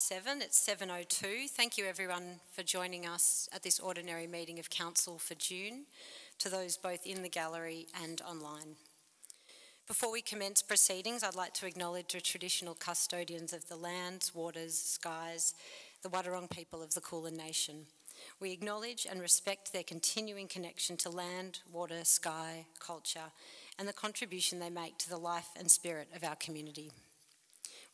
It's 7:02. Thank you everyone for joining us at this ordinary meeting of Council for June, to those both in the gallery and online. Before we commence proceedings, I'd like to acknowledge the traditional custodians of the lands, waters, skies, the Wadawurrung people of the Kulin Nation. We acknowledge and respect their continuing connection to land, water, sky, culture, and the contribution they make to the life and spirit of our community.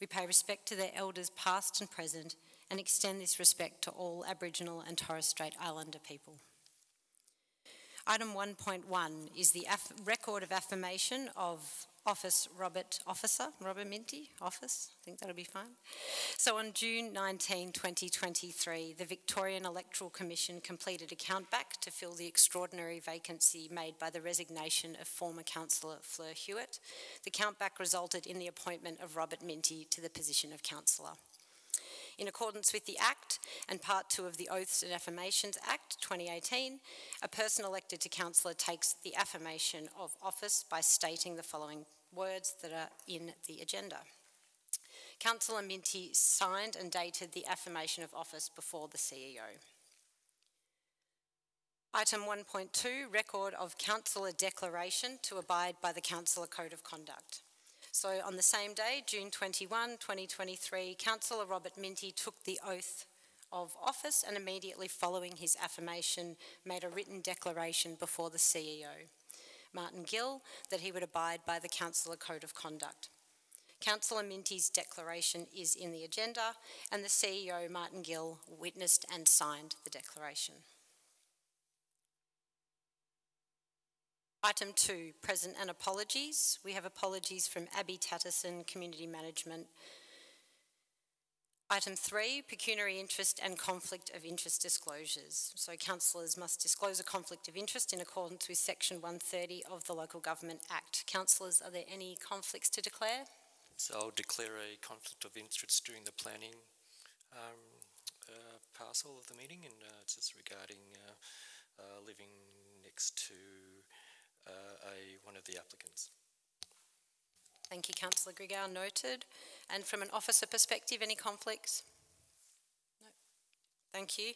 We pay respect to their elders past and present and extend this respect to all Aboriginal and Torres Strait Islander people. Item 1.1 is the record of affirmation of Robert Minty, office, I think that'll be fine. So on June 19, 2023, the Victorian Electoral Commission completed a countback to fill the extraordinary vacancy made by the resignation of former councillor Fleur Hewitt. The countback resulted in the appointment of Robert Minty to the position of councillor. In accordance with the Act and Part 2 of the Oaths and Affirmations Act 2018, a person elected to councillor takes the affirmation of office by stating the following words that are in the agenda. Councillor Minty signed and dated the affirmation of office before the CEO. Item 1.2, record of councillor declaration to abide by the Councillor Code of Conduct. So on the same day, June 21, 2023, Councillor Robert Minty took the oath of office and immediately following his affirmation made a written declaration before the CEO, Martin Gill, that he would abide by the Councillor Code of Conduct. Councillor Minty's declaration is in the agenda and the CEO, Martin Gill, witnessed and signed the declaration. Item 2, present and apologies. We have apologies from Abby Tatterson, Community Management. Item 3, pecuniary interest and conflict of interest disclosures. So councillors must disclose a conflict of interest in accordance with Section 130 of the Local Government Act. Councillors, are there any conflicts to declare? So I'll declare a conflict of interest during the planning parcel of the meeting, and it's just regarding living next to one of the applicants. Thank you, Councillor Grigau, noted. And from an officer perspective, any conflicts? No. Thank you.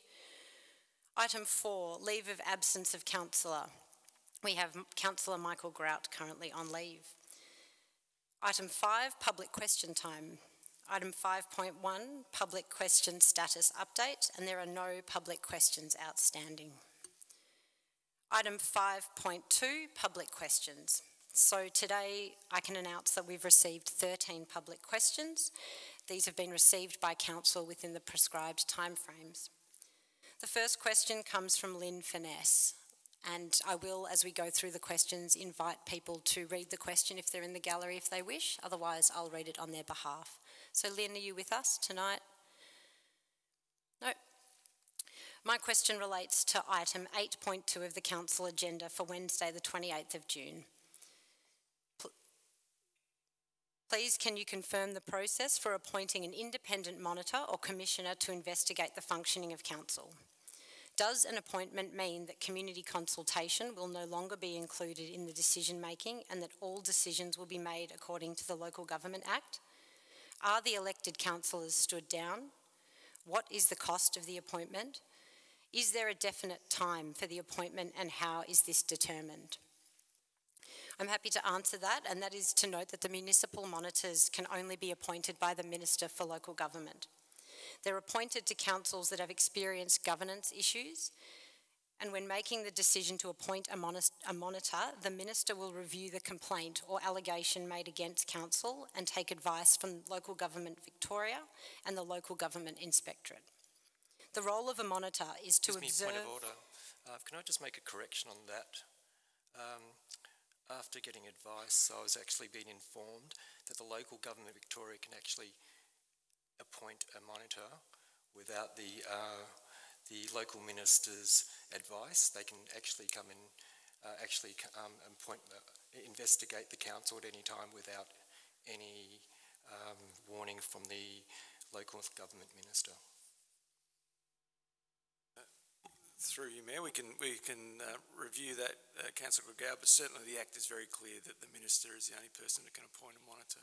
Item 4, leave of absence of councillor. We have Councillor Michael Grout currently on leave. Item 5, public question time. Item 5.1, public question status update, and there are no public questions outstanding. Item 5.2, public questions. So today I can announce that we've received 13 public questions. These have been received by council within the prescribed timeframes. The first question comes from Lynn Finesse, and I will, as we go through the questions, invite people to read the question if they're in the gallery if they wish, otherwise I'll read it on their behalf. So Lynn, are you with us tonight? No. My question relates to item 8.2 of the council agenda for Wednesday the 28th of June. Please, can you confirm the process for appointing an independent monitor or commissioner to investigate the functioning of council? Does an appointment mean that community consultation will no longer be included in the decision making and that all decisions will be made according to the Local Government Act? Are the elected councillors stood down? What is the cost of the appointment? Is there a definite time for the appointment and how is this determined? I'm happy to answer that, and that is to note that the municipal monitors can only be appointed by the Minister for Local Government. They're appointed to councils that have experienced governance issues, and when making the decision to appoint a monitor, the Minister will review the complaint or allegation made against council and take advice from Local Government Victoria and the Local Government Inspectorate. The role of a monitor is to observe... Point of order. Can I just make a correction on that? After getting advice, I was actually being informed that the Local Government Victoria can actually appoint a monitor without the local minister's advice. They can actually come in, investigate the council at any time without any warning from the local government minister. Through you, Mayor, we can review that, Councillor Grigau, but certainly the Act is very clear that the Minister is the only person that can appoint a monitor.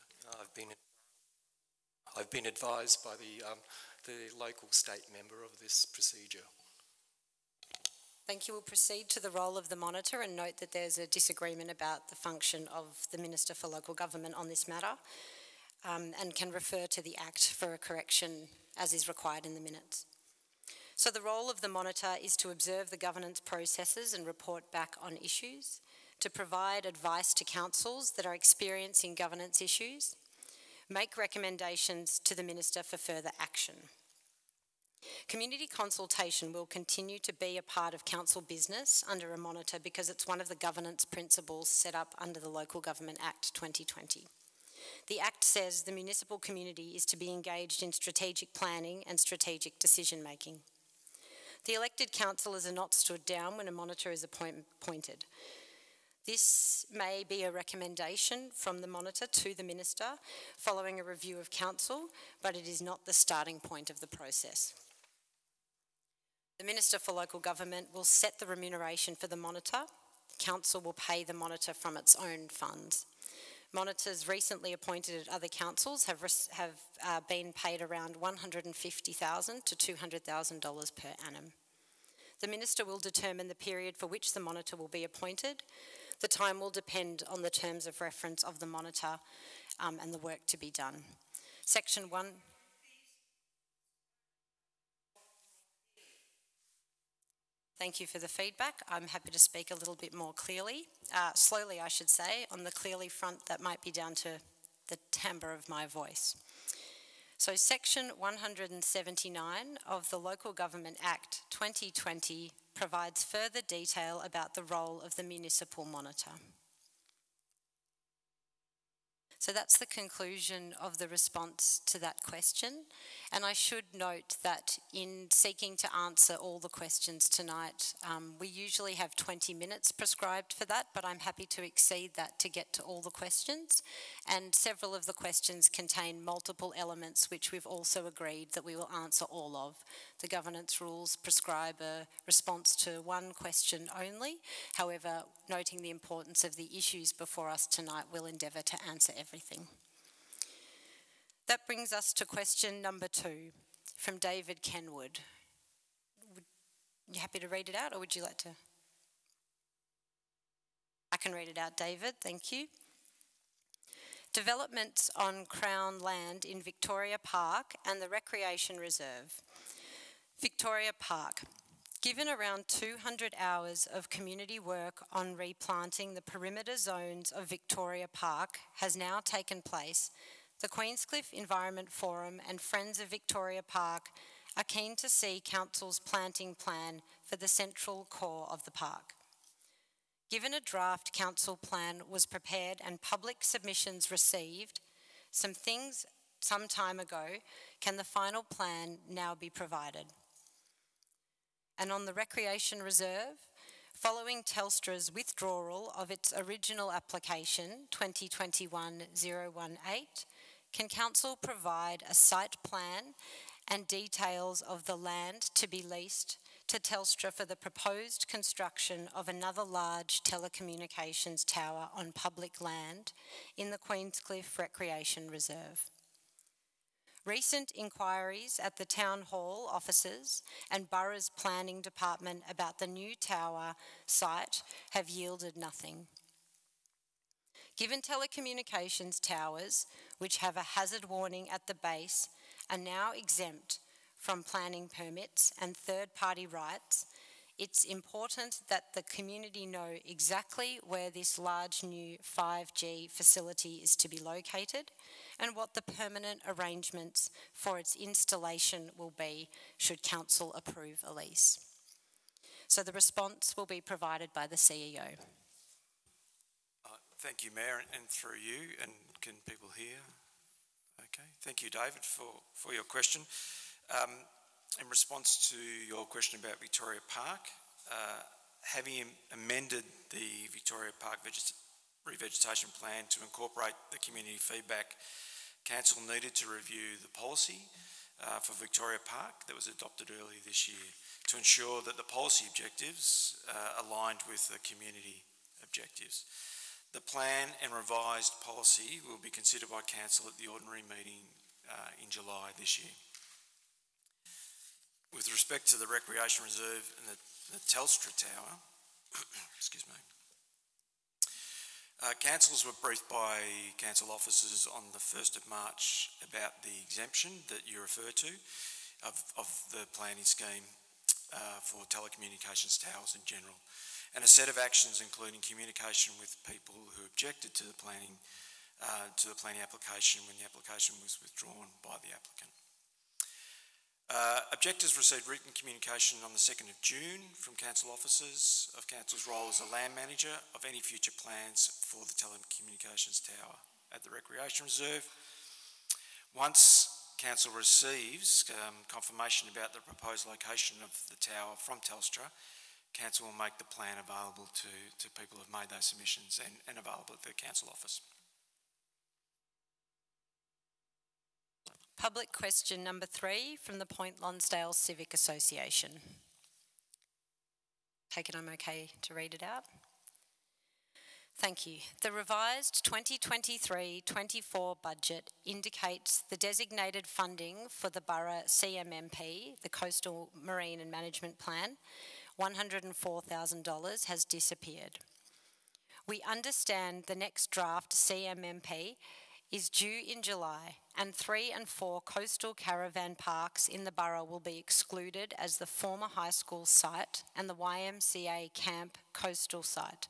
I've been advised by the the local state member of this procedure. Thank you. We'll proceed to the role of the monitor and note that there's a disagreement about the function of the Minister for Local Government on this matter, and can refer to the Act for a correction as is required in the minutes. So the role of the monitor is to observe the governance processes and report back on issues, to provide advice to councils that are experiencing governance issues, make recommendations to the Minister for further action. Community consultation will continue to be a part of council business under a monitor because it's one of the governance principles set up under the Local Government Act 2020. The Act says the municipal community is to be engaged in strategic planning and strategic decision making. The elected councillors are not stood down when a monitor is appointed. This may be a recommendation from the monitor to the Minister following a review of council, but it is not the starting point of the process. The Minister for Local Government will set the remuneration for the monitor. Council will pay the monitor from its own funds. Monitors recently appointed at other councils have been paid around $150,000 to $200,000 per annum. The Minister will determine the period for which the monitor will be appointed. The time will depend on the terms of reference of the monitor and the work to be done. Section 1. Thank you for the feedback. I'm happy to speak a little bit more clearly. Slowly, I should say. On the clearly front, that might be down to the timbre of my voice. So Section 179 of the Local Government Act 2020 provides further detail about the role of the municipal monitor. So that's the conclusion of the response to that question. And I should note that in seeking to answer all the questions tonight, we usually have 20 minutes prescribed for that, but I'm happy to exceed that to get to all the questions. And several of the questions contain multiple elements which we've also agreed that we will answer all of. The governance rules prescribe a response to one question only. However, noting the importance of the issues before us tonight, we'll endeavour to answer everything. That brings us to question number 2 from David Kenwood. You happy to read it out, or would you like to? I can read it out, David, thank you. Developments on Crown land in Victoria Park and the Recreation Reserve. Victoria Park. Given around 200 hours of community work on replanting the perimeter zones of Victoria Park has now taken place, the Queenscliff Environment Forum and Friends of Victoria Park are keen to see Council's planting plan for the central core of the park. Given a draft council plan was prepared and public submissions received, some time ago, can the final plan now be provided? And on the Recreation Reserve, following Telstra's withdrawal of its original application, 2021-018, can Council provide a site plan and details of the land to be leased to Telstra for the proposed construction of another large telecommunications tower on public land in the Queenscliff Recreation Reserve? Recent inquiries at the Town Hall offices and Borough's Planning Department about the new tower site have yielded nothing. Given telecommunications towers, which have a hazard warning at the base, are now exempt from planning permits and third-party rights, it's important that the community know exactly where this large new 5G facility is to be located and what the permanent arrangements for its installation will be should Council approve a lease. So the response will be provided by the CEO. Thank you, Mayor, and through you, and can people hear? Okay, thank you, David, for your question. In response to your question about Victoria Park, having amended the Victoria Park revegetation plan to incorporate the community feedback, Council needed to review the policy for Victoria Park that was adopted earlier this year to ensure that the policy objectives aligned with the community objectives. The plan and revised policy will be considered by Council at the ordinary meeting in July this year. With respect to the Recreation Reserve and the Telstra Tower, excuse me, councils were briefed by council officers on the 1st of March about the exemption that you refer to of the planning scheme for telecommunications towers in general, and a set of actions including communication with people who objected to the planning application when the application was withdrawn by the applicant. Objectors received written communication on the 2nd of June from council officers of council's role as a land manager of any future plans for the telecommunications tower at the Recreation Reserve. Once council receives confirmation about the proposed location of the tower from Telstra, council will make the plan available to people who have made those submissions and available at the council office. Public question number 3 from the Point Lonsdale Civic Association. Take it I'm okay to read it out. Thank you. The revised 2023-24 budget indicates the designated funding for the Borough CMMP, the Coastal Marine and Management Plan, $104,000 has disappeared. We understand the next draft CMMP is due in July, and 3 and 4 coastal caravan parks in the borough will be excluded as the former high school site and the YMCA camp coastal site.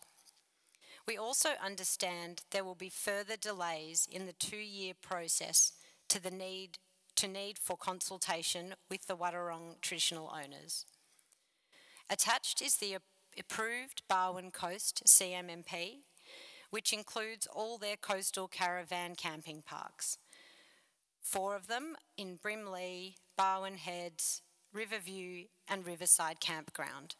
We also understand there will be further delays in the 2-year process to need for consultation with the Wadawurrung traditional owners. Attached is the approved Barwon Coast CMMP, which includes all their coastal caravan camping parks. 4 of them in Brimley, Barwon Heads, Riverview and Riverside Campground.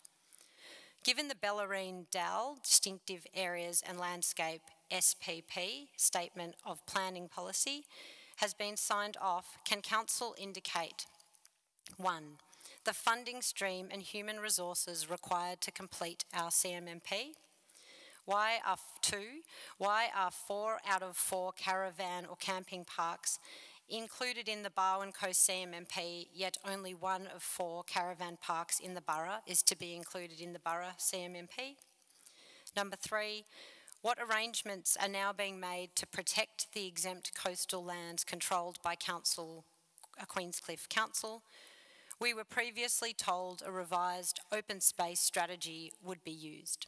Given the Bellarine Dal Distinctive Areas and Landscape SPP Statement of Planning Policy has been signed off, can Council indicate 1. The funding stream and human resources required to complete our CMMP? Why are 4 out of 4 caravan or camping parks included in the Barwon Coast CMMP, yet only 1 of 4 caravan parks in the borough is to be included in the borough CMMP? Number 3, what arrangements are now being made to protect the exempt coastal lands controlled by Queenscliff Council? We were previously told a revised open space strategy would be used.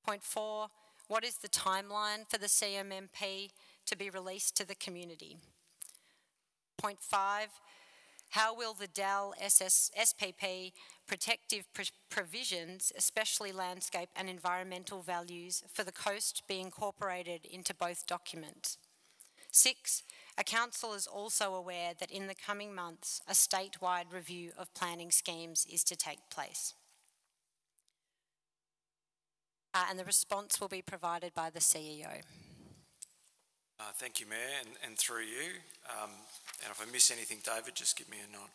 Point 4, what is the timeline for the CMMP to be released to the community? Point 5, how will the DAL SPP protective provisions, especially landscape and environmental values for the coast, be incorporated into both documents? 6, a council is also aware that in the coming months, a statewide review of planning schemes is to take place. And the response will be provided by the CEO. Thank you, Mayor, and through you. And if I miss anything, David, just give me a nod.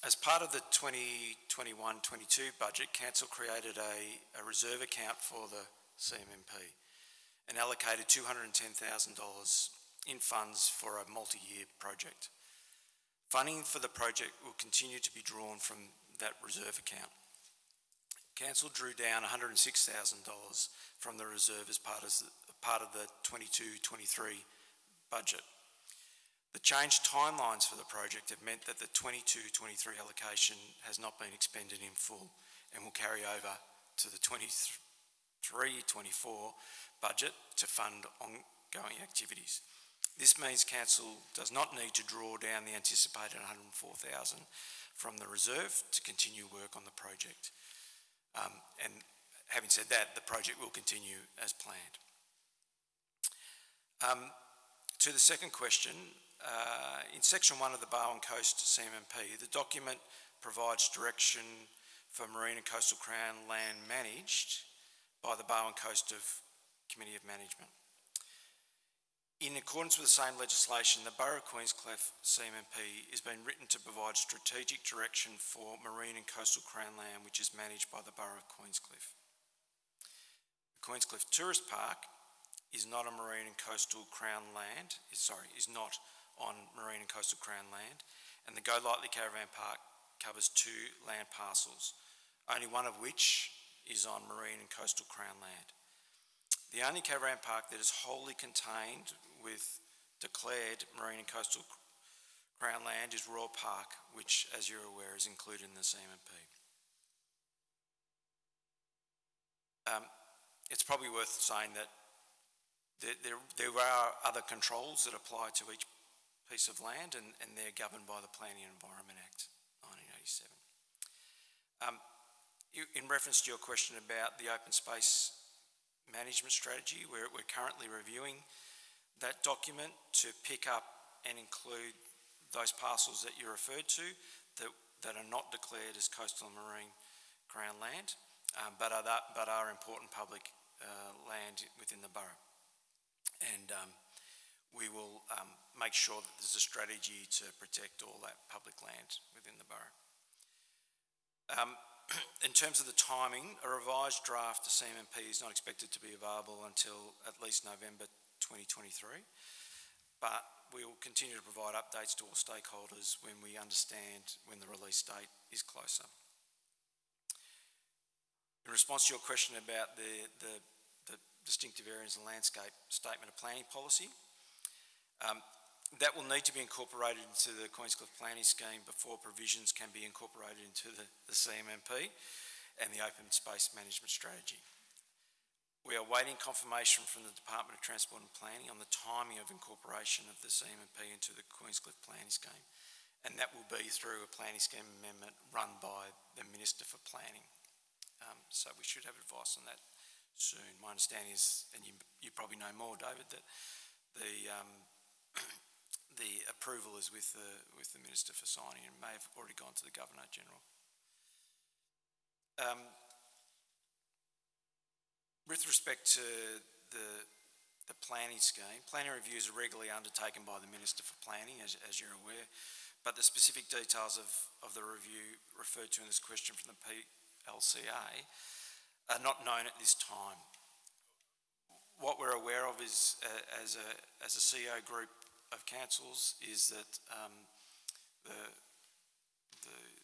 As part of the 2021-22 budget, Council created a reserve account for the CMMP and allocated $210,000 in funds for a multi-year project. Funding for the project will continue to be drawn from that reserve account. Council drew down $106,000 from the reserve as part of the 22-23 budget. The changed timelines for the project have meant that the 22-23 allocation has not been expended in full and will carry over to the 23-24 budget to fund ongoing activities. This means Council does not need to draw down the anticipated $104,000 from the reserve to continue work on the project. And having said that, the project will continue as planned. To the second question, in section 1 of the Barwon Coast CMMP, the document provides direction for marine and coastal crown land managed by the Barwon Coast Committee of Management. In accordance with the same legislation, the Borough of Queenscliff CMMP has been written to provide strategic direction for marine and coastal crown land which is managed by the Borough of Queenscliff. The Queenscliff Tourist Park is not on marine and coastal crown land, is not on marine and coastal crown land, and the Go Lightly Caravan Park covers 2 land parcels, only one of which is on marine and coastal Crown land. The only caravan park that is wholly contained with declared marine and coastal Crown land is Royal Park, which, as you're aware, is included in the CMP. It's probably worth saying that there are other controls that apply to each piece of land, and they're governed by the Planning and Environment Act 1987. In reference to your question about the open space management strategy, we're currently reviewing that document to pick up and include those parcels that you referred to that are not declared as coastal and marine Crown land, but are important public land within the borough. And we will make sure that there's a strategy to protect all that public land within the borough. In terms of the timing, a revised draft of CMP is not expected to be available until at least November 2023, but we will continue to provide updates to all stakeholders when we understand when the release date is closer. In response to your question about the distinctive areas and landscape statement of planning policy, that will need to be incorporated into the Queenscliff planning scheme before provisions can be incorporated into the CMMP and the open space management strategy. We are waiting confirmation from the Department of Transport and Planning on the timing of incorporation of the CMMP into the Queenscliff planning scheme, and that will be through a planning scheme amendment run by the Minister for Planning. So we should have advice on that soon. My understanding is, and you probably know more, David, that the approval is with the Minister for signing and may have already gone to the Governor-General. With respect to the planning scheme, planning reviews are regularly undertaken by the Minister for Planning, as you're aware, but the specific details of the review referred to in this question from the PLCA are not known at this time. What we're aware of is, as a CEO group of councils, is that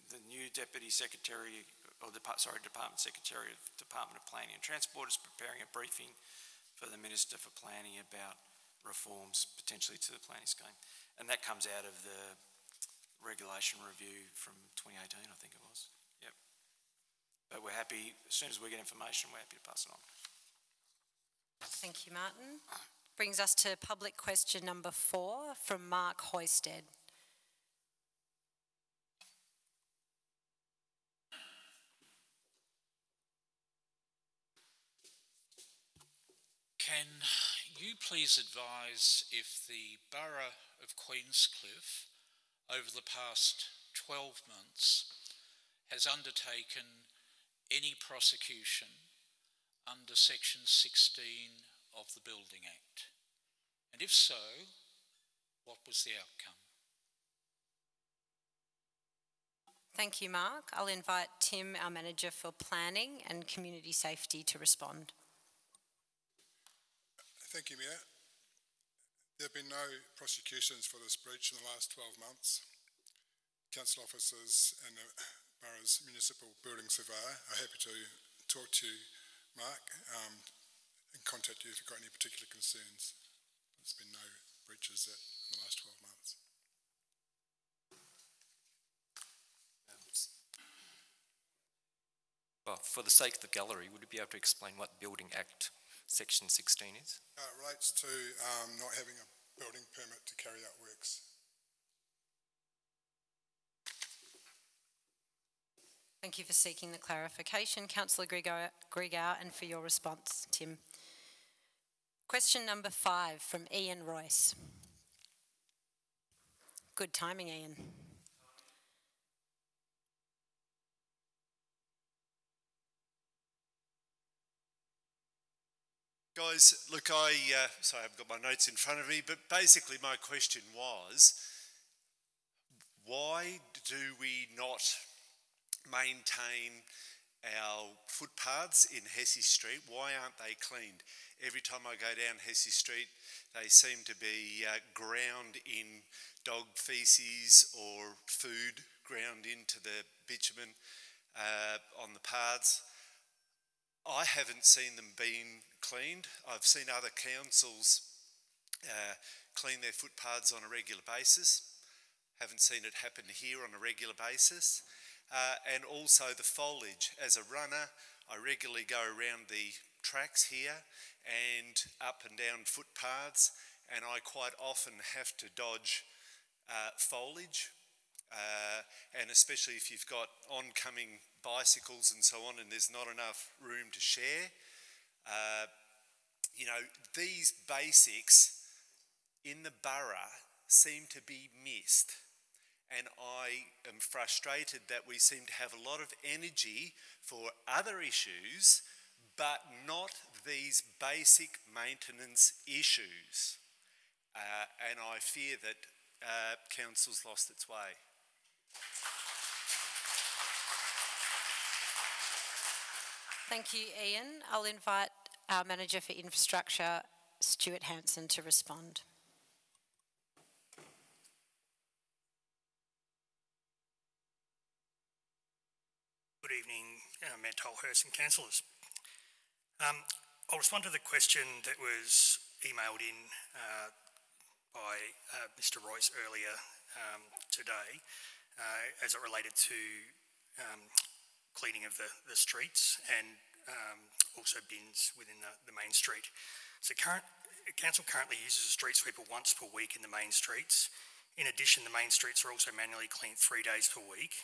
the new Deputy Secretary, or Department Secretary of Department of Planning and Transport is preparing a briefing for the Minister for Planning about reforms potentially to the planning scheme, and that comes out of the regulation review from 2018, I think it was. Yep. But we're happy, as soon as we get information, we're happy to pass it on. Thank you, Martin. Brings us to public question number 4 from Mark Hoysted. Can you please advise if the Borough of Queenscliff over the past 12 months has undertaken any prosecution under Section 16 of the Building Act? And if so, what was the outcome? Thank you, Mark. I'll invite Tim, our Manager for Planning and Community Safety, to respond. Thank you, Mayor. There have been no prosecutions for this breach in the last 12 months. Council officers and the Borough's Municipal Building Surveyor are happy to talk to you, Mark, and contact you if you've got any particular concerns. There's been no breaches in the last 12 months. Well, for the sake of the gallery, would you be able to explain what Building Act Section 16 is? It relates to not having a building permit to carry out works. Thank you for seeking the clarification, Councillor Grigau, and for your response, Tim. Question number 5 from Ian Royce. Good timing, Ian. Guys, look, sorry, I haven't got my notes in front of me, but basically my question was, why do we not maintain our footpaths in Hesse Street? Why aren't they cleaned? Every time I go down Hesse Street, they seem to be ground in dog feces or food ground into the bitumen on the paths. I haven't seen them being cleaned. I've seen other councils clean their footpaths on a regular basis. Haven't seen it happen here on a regular basis. And also the foliage. As a runner, I regularly go around the tracks here and up and down footpaths, and I quite often have to dodge foliage, and especially if you've got oncoming bicycles and so on and there's not enough room to share. You know, these basics in the borough seem to be missed, and I am frustrated that we seem to have a lot of energy for other issues but not these basic maintenance issues. And I fear that council's lost its way. Thank you, Ian. I'll invite our Manager for Infrastructure, Stuart Hanson, to respond. Good evening, Mayor Tolhurst and councillors. I'll respond to the question that was emailed in by Mr. Royce earlier today as it related to cleaning of the streets and also bins within the main street. So council currently uses a street sweeper once per week in the main streets. In addition, the main streets are also manually cleaned 3 days per week.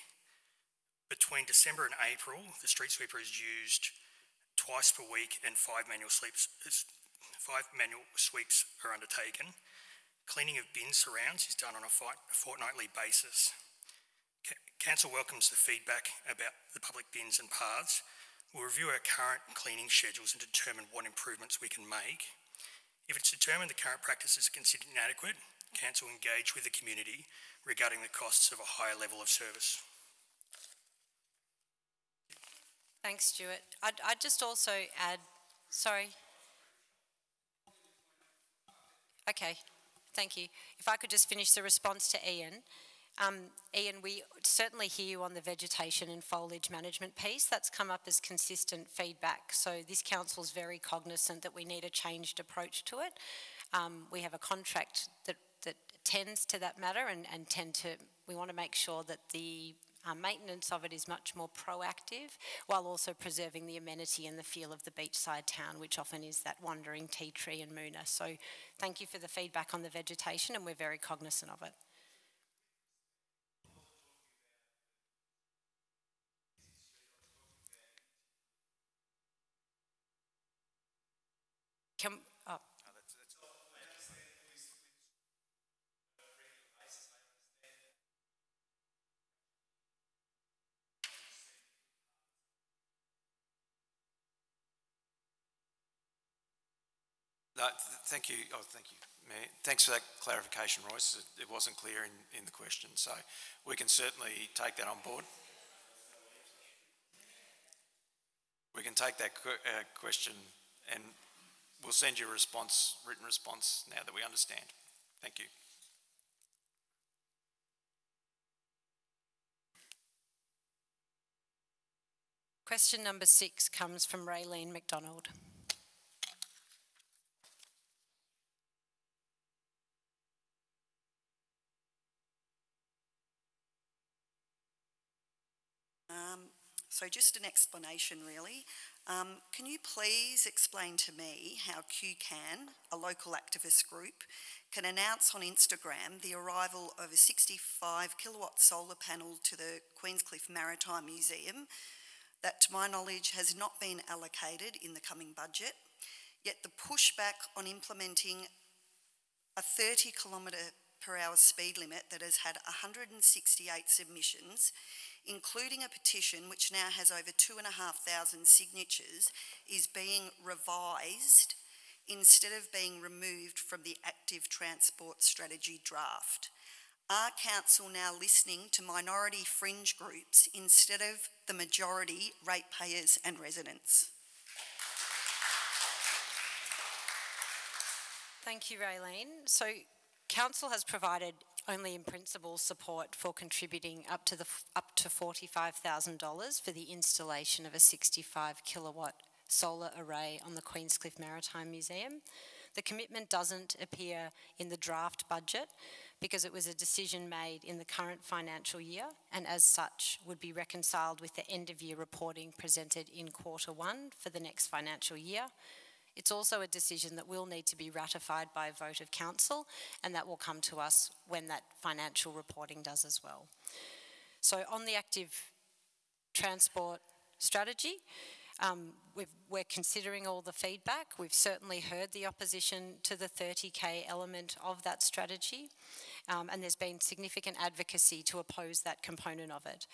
Between December and April, the street sweeper is used twice per week and 5 manual sweeps are undertaken. Cleaning of bin surrounds is done on a fortnightly basis. Council welcomes the feedback about the public bins and paths. We'll review our current cleaning schedules and determine what improvements we can make. If it's determined the current practices are considered inadequate, Council will engage with the community regarding the costs of a higher level of service. Thanks, Stuart. I'd just also add, sorry. Okay, thank you. If I could just finish the response to Ian. Ian, we certainly hear you on the vegetation and foliage management piece. That's come up as consistent feedback. So this council's very cognizant that we need a changed approach to it. We have a contract that tends to that matter and we want to make sure that the maintenance of it is much more proactive while also preserving the amenity and the feel of the beachside town, which often is that wandering tea tree and moona. So thank you for the feedback on the vegetation and we're very cognizant of it. Thank you. Oh, thank you, Mayor. Thanks for that clarification, Royce. It wasn't clear in the question, so we can certainly take that on board. We can take that question and we'll send you a response, written response, now that we understand. Thank you. Question number 6 comes from Raylene McDonald. So just an explanation really. Can you please explain to me how QCAN, a local activist group, can announce on Instagram the arrival of a 65 kilowatt solar panel to the Queenscliff Maritime Museum that to my knowledge has not been allocated in the coming budget, yet the pushback on implementing a 30 kilometre per hour speed limit that has had 168 submissions, including a petition which now has over 2,500 signatures, is being revised instead of being removed from the active transport strategy draft. Are council now listening to minority fringe groups instead of the majority ratepayers and residents? Thank you, Raylene. So council has provided only in principle support for contributing up to $45,000 for the installation of a 65 kilowatt solar array on the Queenscliff Maritime Museum. The commitment doesn't appear in the draft budget because it was a decision made in the current financial year and as such would be reconciled with the end of year reporting presented in Q1 for the next financial year. It's also a decision that will need to be ratified by a vote of council, and that will come to us when that financial reporting does as well. So on the active transport strategy, we're considering all the feedback. We've certainly heard the opposition to the 30K element of that strategy, and there's been significant advocacy to oppose that component of it.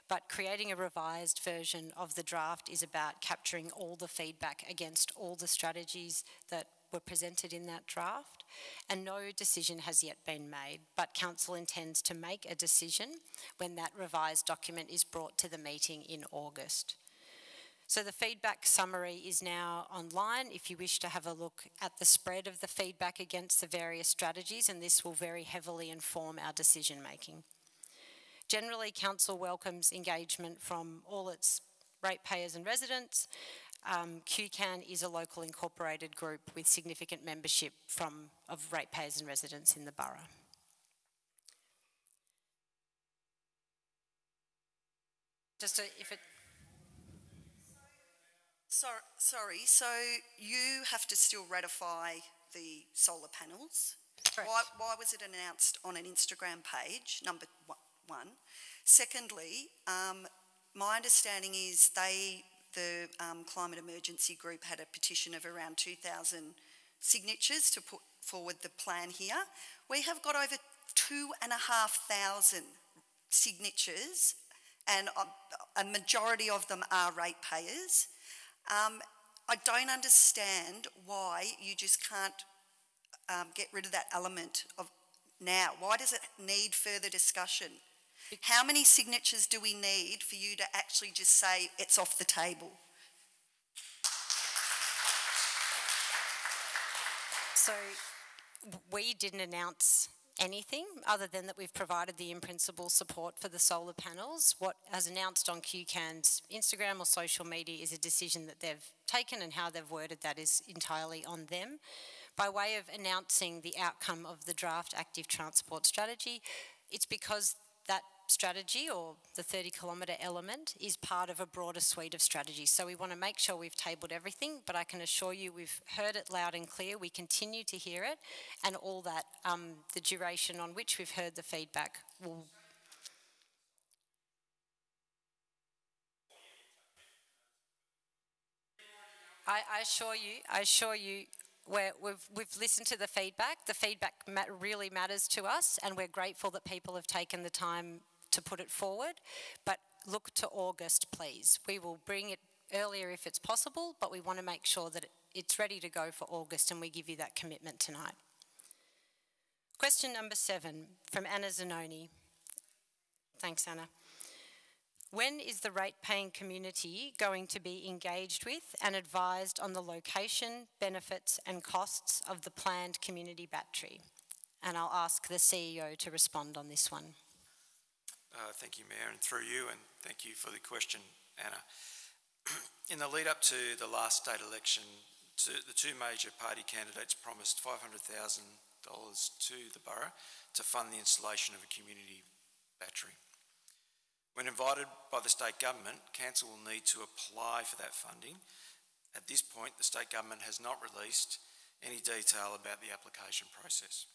But creating a revised version of the draft is about capturing all the feedback against all the strategies that were presented in that draft, and no decision has yet been made, but Council intends to make a decision when that revised document is brought to the meeting in August. So the feedback summary is now online if you wish to have a look at the spread of the feedback against the various strategies, and this will very heavily inform our decision making. Generally, Council welcomes engagement from all its ratepayers and residents. QCAN is a local incorporated group with significant membership of ratepayers and residents in the borough. Sorry, so you have to still ratify the solar panels? Correct. Why was it announced on an Instagram page, number one? Secondly, my understanding is the Climate Emergency Group had a petition of around 2,000 signatures to put forward the plan here. We have got over 2,500 signatures, and a majority of them are ratepayers. I don't understand why you just can't get rid of that element of now. Why does it need further discussion? How many signatures do we need for you to actually just say it's off the table? So we didn't announce anything other than that we've provided the in-principle support for the solar panels. What has announced on QCAN's Instagram or social media is a decision that they've taken, and how they've worded that is entirely on them. By way of announcing the outcome of the draft active transport strategy, it's because that strategy, or the 30-kilometre element, is part of a broader suite of strategies. So we want to make sure we've tabled everything, but I can assure you we've heard it loud and clear. We continue to hear it, and all that, the duration on which we've heard the feedback will... I assure you, we've listened to the feedback. The feedback really matters to us, and we're grateful that people have taken the time to put it forward. But look to August, please. We will bring it earlier if it's possible, but we want to make sure that it's ready to go for August, and we give you that commitment tonight. Question number 7 from Anna Zanoni. Thanks, Anna. When is the rate-paying community going to be engaged with and advised on the location, benefits and costs of the planned community battery? And I'll ask the CEO to respond on this one. Thank you, Mayor, and through you, and thank you for the question, Anna. In the lead up to the last state election, the two major party candidates promised $500,000 to the borough to fund the installation of a community battery. When invited by the state government, council will need to apply for that funding. At this point, the state government has not released any detail about the application process.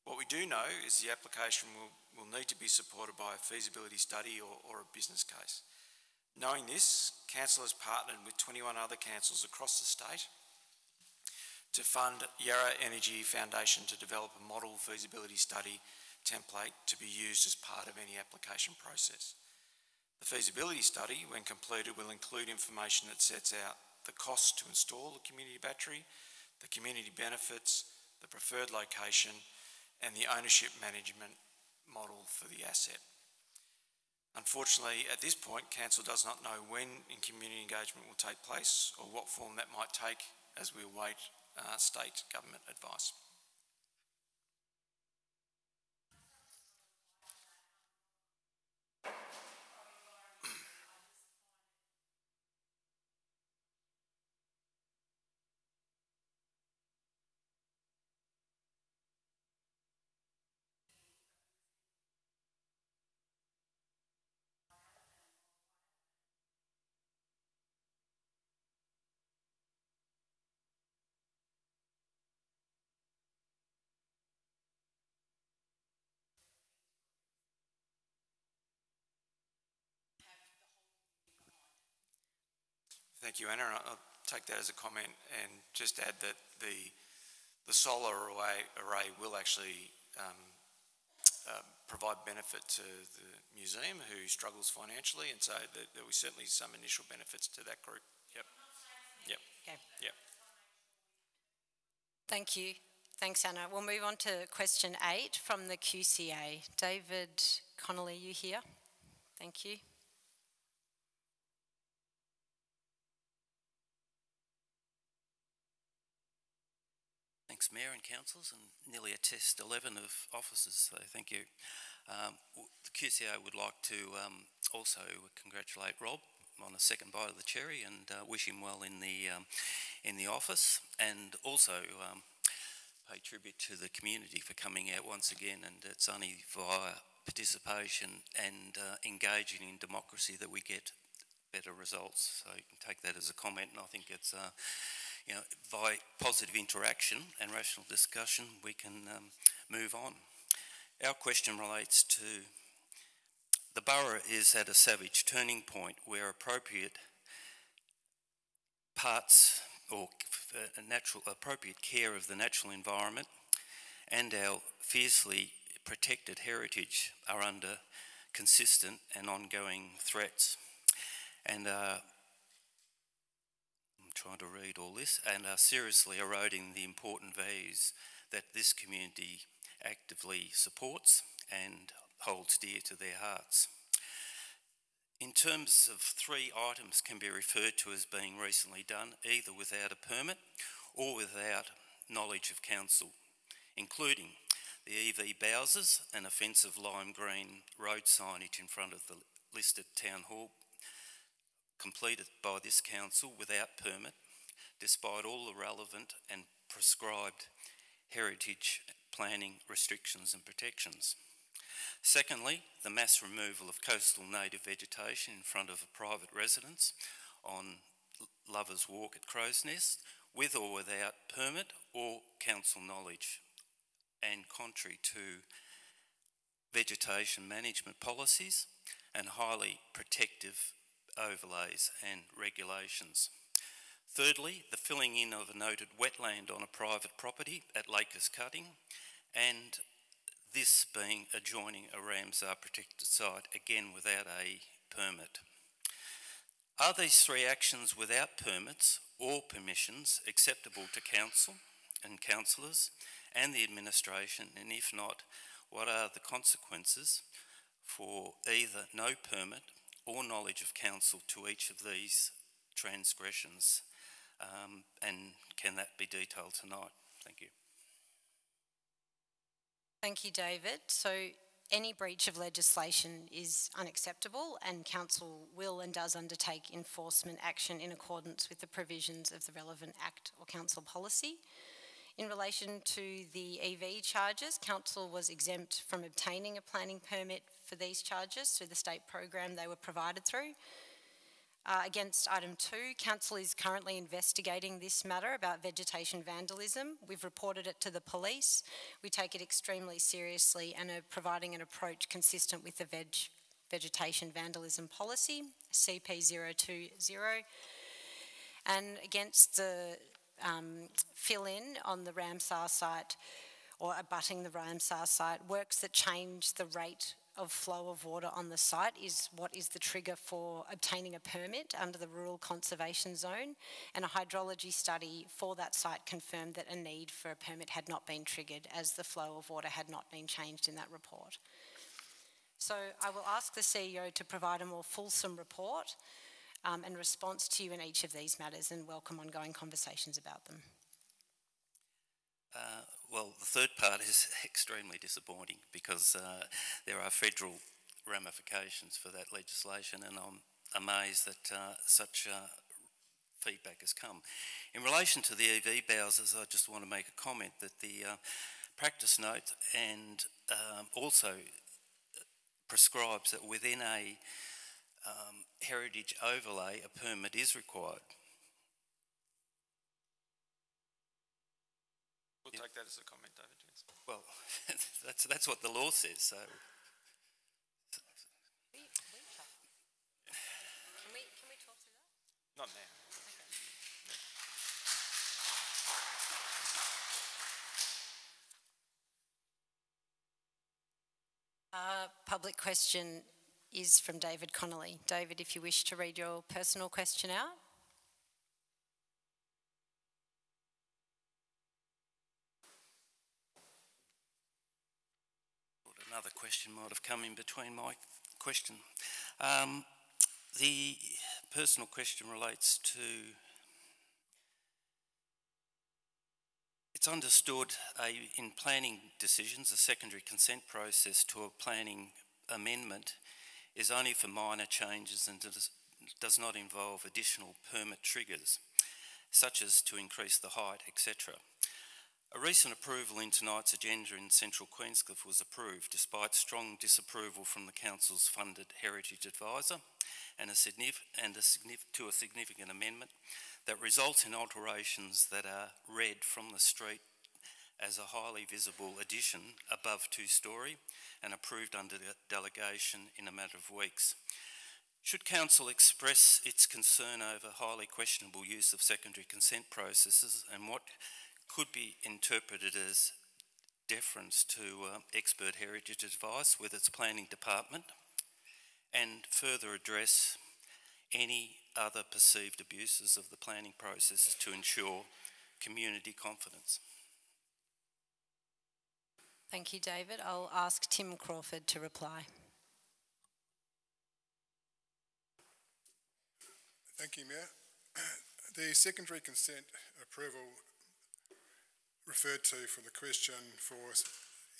What we do know is the application will need to be supported by a feasibility study or a business case. Knowing this, council has partnered with 21 other councils across the state to fund Yarra Energy Foundation to develop a model feasibility study template to be used as part of any application process. The feasibility study, when completed, will include information that sets out the cost to install the community battery, the community benefits, the preferred location, and the ownership management model for the asset. Unfortunately, at this point, council does not know when community engagement will take place or what form that might take, as we await state government advice. Thank you, Anna. I'll take that as a comment and just add that the solar array will actually provide benefit to the museum who struggles financially, and so there will certainly some initial benefits to that group. Yep. Yep. Okay. Yep. Thank you. Thanks, Anna. We'll move on to question 8 from the QCA. David Connolly, you here? Thank you. Thanks, Mayor and Councillors, and nearly a test 11 of officers, so thank you. The QCA would like to also congratulate Rob on a second bite of the cherry and wish him well in the office, and also pay tribute to the community for coming out once again, and it's only via participation and engaging in democracy that we get better results. So you can take that as a comment, and I think it's by positive interaction and rational discussion we can move on. Our question relates to the borough is at a savage turning point where appropriate parts or appropriate care of the natural environment and our fiercely protected heritage are under consistent and ongoing threats, and I'm trying to read all this, and are seriously eroding the important values that this community actively supports and holds dear to their hearts. In terms of 3 items can be referred to as being recently done, either without a permit or without knowledge of council, including the EV Bowsers and offensive lime green road signage in front of the listed town hall, completed by this council without permit, despite all the relevant and prescribed heritage planning restrictions and protections. Secondly, the mass removal of coastal native vegetation in front of a private residence on Lovers Walk at Crow's Nest, with or without permit or council knowledge, and contrary to vegetation management policies and highly protective overlays and regulations. Thirdly, the filling in of a noted wetland on a private property at Lakers Cutting, and this being adjoining a Ramsar protected site, again without a permit. Are these 3 actions without permits or permissions acceptable to council and councillors and the administration, and if not, what are the consequences for either no permit or knowledge of council to each of these transgressions, and can that be detailed tonight? Thank you. Thank you, David. So any breach of legislation is unacceptable, and council will and does undertake enforcement action in accordance with the provisions of the relevant act or council policy. In relation to the EV charges, council was exempt from obtaining a planning permit for these charges through the state program they were provided through. Against item 2, council is currently investigating this matter about vegetation vandalism. We've reported it to the police. We take it extremely seriously and are providing an approach consistent with the vegetation vandalism policy, CP020. And against the fill-in on the Ramsar site, or abutting the Ramsar site, works that change the rate of flow of water on the site is what is the trigger for obtaining a permit under the Rural Conservation Zone, and a hydrology study for that site confirmed that a need for a permit had not been triggered as the flow of water had not been changed in that report. So I will ask the CEO to provide a more fulsome report and response to you in each of these matters, and welcome ongoing conversations about them. Well, the third part is extremely disappointing because there are federal ramifications for that legislation, and I'm amazed that such feedback has come. In relation to the EV Bowsers, I just want to make a comment that the practice note and also prescribes that within a heritage overlay, a permit is required. We'll take that as a comment, David. Yes. Well, that's what the law says. So, Can we talk through that? Not now. public question is from David Connolly. David, if you wish to read your personal question out. Another question might have come in between my question. The personal question relates to, it's understood in planning decisions, a secondary consent process to a planning amendment is only for minor changes and does not involve additional permit triggers, such as to increase the height, etc. A recent approval in tonight's agenda in Central Queenscliff was approved despite strong disapproval from the Council's funded Heritage Advisor and a significant amendment that results in alterations that are read from the street as a highly visible addition above 2-storey and approved under delegation in a matter of weeks. Should Council express its concern over highly questionable use of secondary consent processes and what could be interpreted as deference to expert heritage advice with its planning department, and further address any other perceived abuses of the planning processes to ensure community confidence? Thank you, David. I'll ask Tim Crawford to reply. Thank you, Mayor. The secondary consent approval referred to for the question for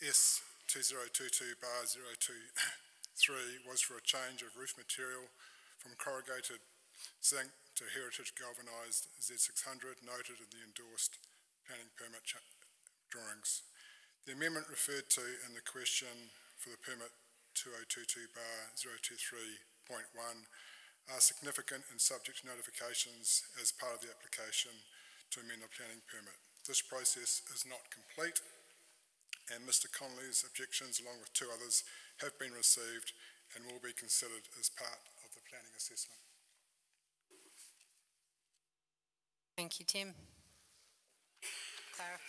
S2022/023 was for a change of roof material from corrugated zinc to heritage galvanised Z600 noted in the endorsed planning permit drawings. The amendment referred to in the question for the permit 2022/023.1 are significant and subject to notifications as part of the application to amend the planning permit. This process is not complete, and Mr. Connolly's objections, along with 2 others, have been received and will be considered as part of the planning assessment. Thank you, Tim. Clara.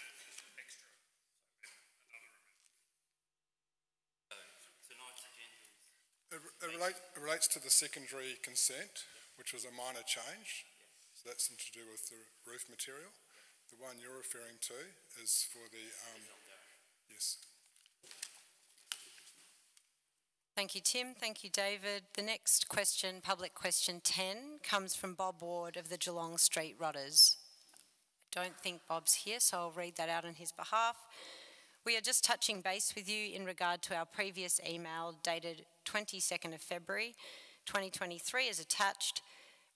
It relates to the secondary consent, which was a minor change. So that's something to do with the roof material. The one you're referring to is for the, yes. Thank you, Tim. Thank you, David. The next question, public question 10, comes from Bob Ward of the Geelong Street Rodders. I don't think Bob's here, so I'll read that out on his behalf. We are just touching base with you in regard to our previous email dated 22nd of February 2023 as attached,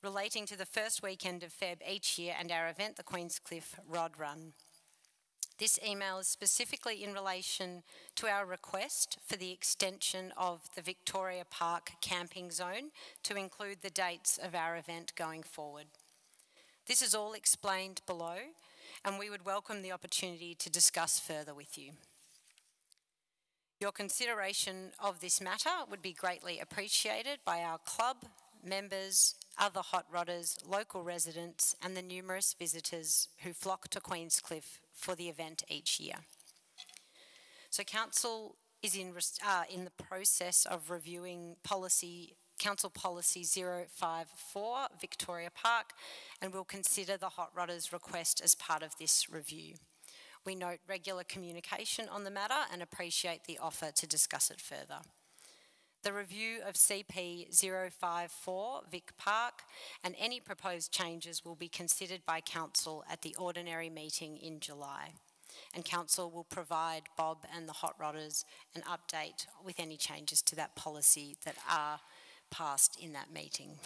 relating to the first weekend of Feb each year and our event, the Queenscliff Rod Run. This email is specifically in relation to our request for the extension of the Victoria Park camping zone to include the dates of our event going forward. This is all explained below, and we would welcome the opportunity to discuss further with you. Your consideration of this matter would be greatly appreciated by our club, members, other hot rodders, local residents, and the numerous visitors who flock to Queenscliff for the event each year. So Council is in the process of reviewing Council Policy 054, Victoria Park, and will consider the hot rodders' request as part of this review. We note regular communication on the matter and appreciate the offer to discuss it further. The review of CP 054 Vic Park and any proposed changes will be considered by Council at the ordinary meeting in July. And Council will provide Bob and the hot rodders an update with any changes to that policy that are passed in that meeting.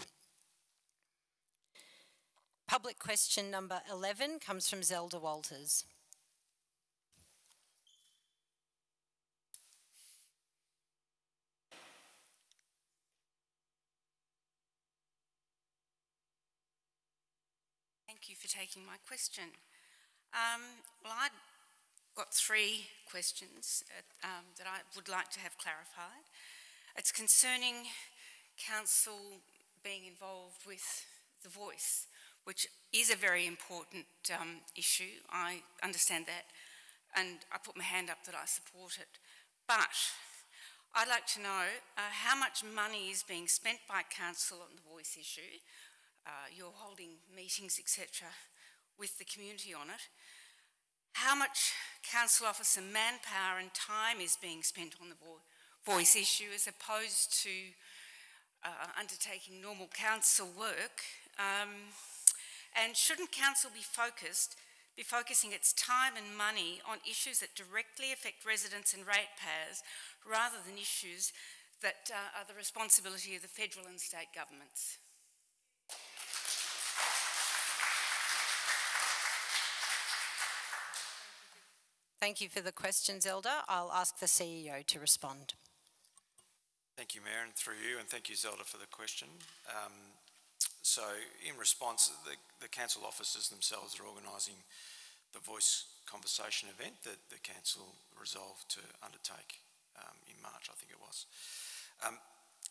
Public question number 11 comes from Zelda Walters. Thank you for taking my question. Well, I've got 3 questions that I would like to have clarified. It's concerning Council being involved with the voice, which is a very important issue. I understand that, and I put my hand up that I support it. But I'd like to know how much money is being spent by council on the voice issue. You're holding meetings, etc., with the community on it. How much council officer manpower and time is being spent on the voice issue as opposed to undertaking normal council work? And shouldn't council be focusing its time and money on issues that directly affect residents and ratepayers rather than issues that are the responsibility of the federal and state governments? Thank you for the questions, Elder. I'll ask the CEO to respond. Thank you, Mayor, and through you, and thank you, Zelda, for the question. So, in response, the council officers themselves are organising the voice conversation event that the council resolved to undertake in March, I think it was.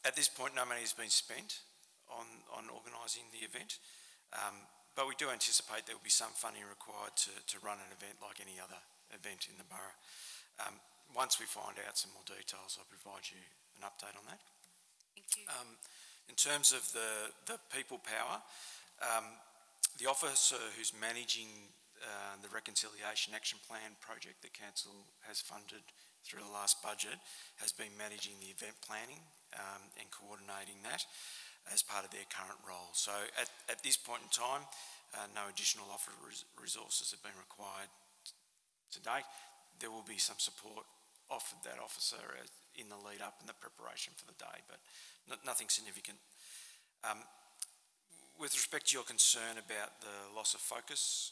At this point, no money has been spent on organising the event, but we do anticipate there will be some funding required to run an event like any other event in the borough. Once we find out some more details, I'll provide you an update on that. Thank you. In terms of the people power, the officer who's managing the Reconciliation Action Plan project that Council has funded through the last budget has been managing the event planning and coordinating that as part of their current role. So at this point in time, no additional resources have been required to date. There will be some support offered that officer in the lead up and the preparation for the day, but nothing significant. With respect to your concern about the loss of focus,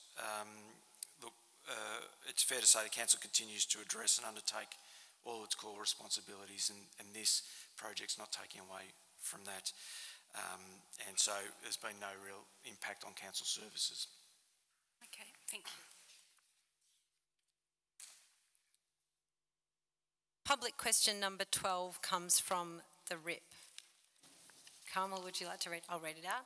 look, it's fair to say the council continues to address and undertake all its core responsibilities, and this project's not taking away from that. And so there's been no real impact on council services. Okay, thank you. Public question number 12 comes from the RIP. Carmel, would you like to read? I'll read it out.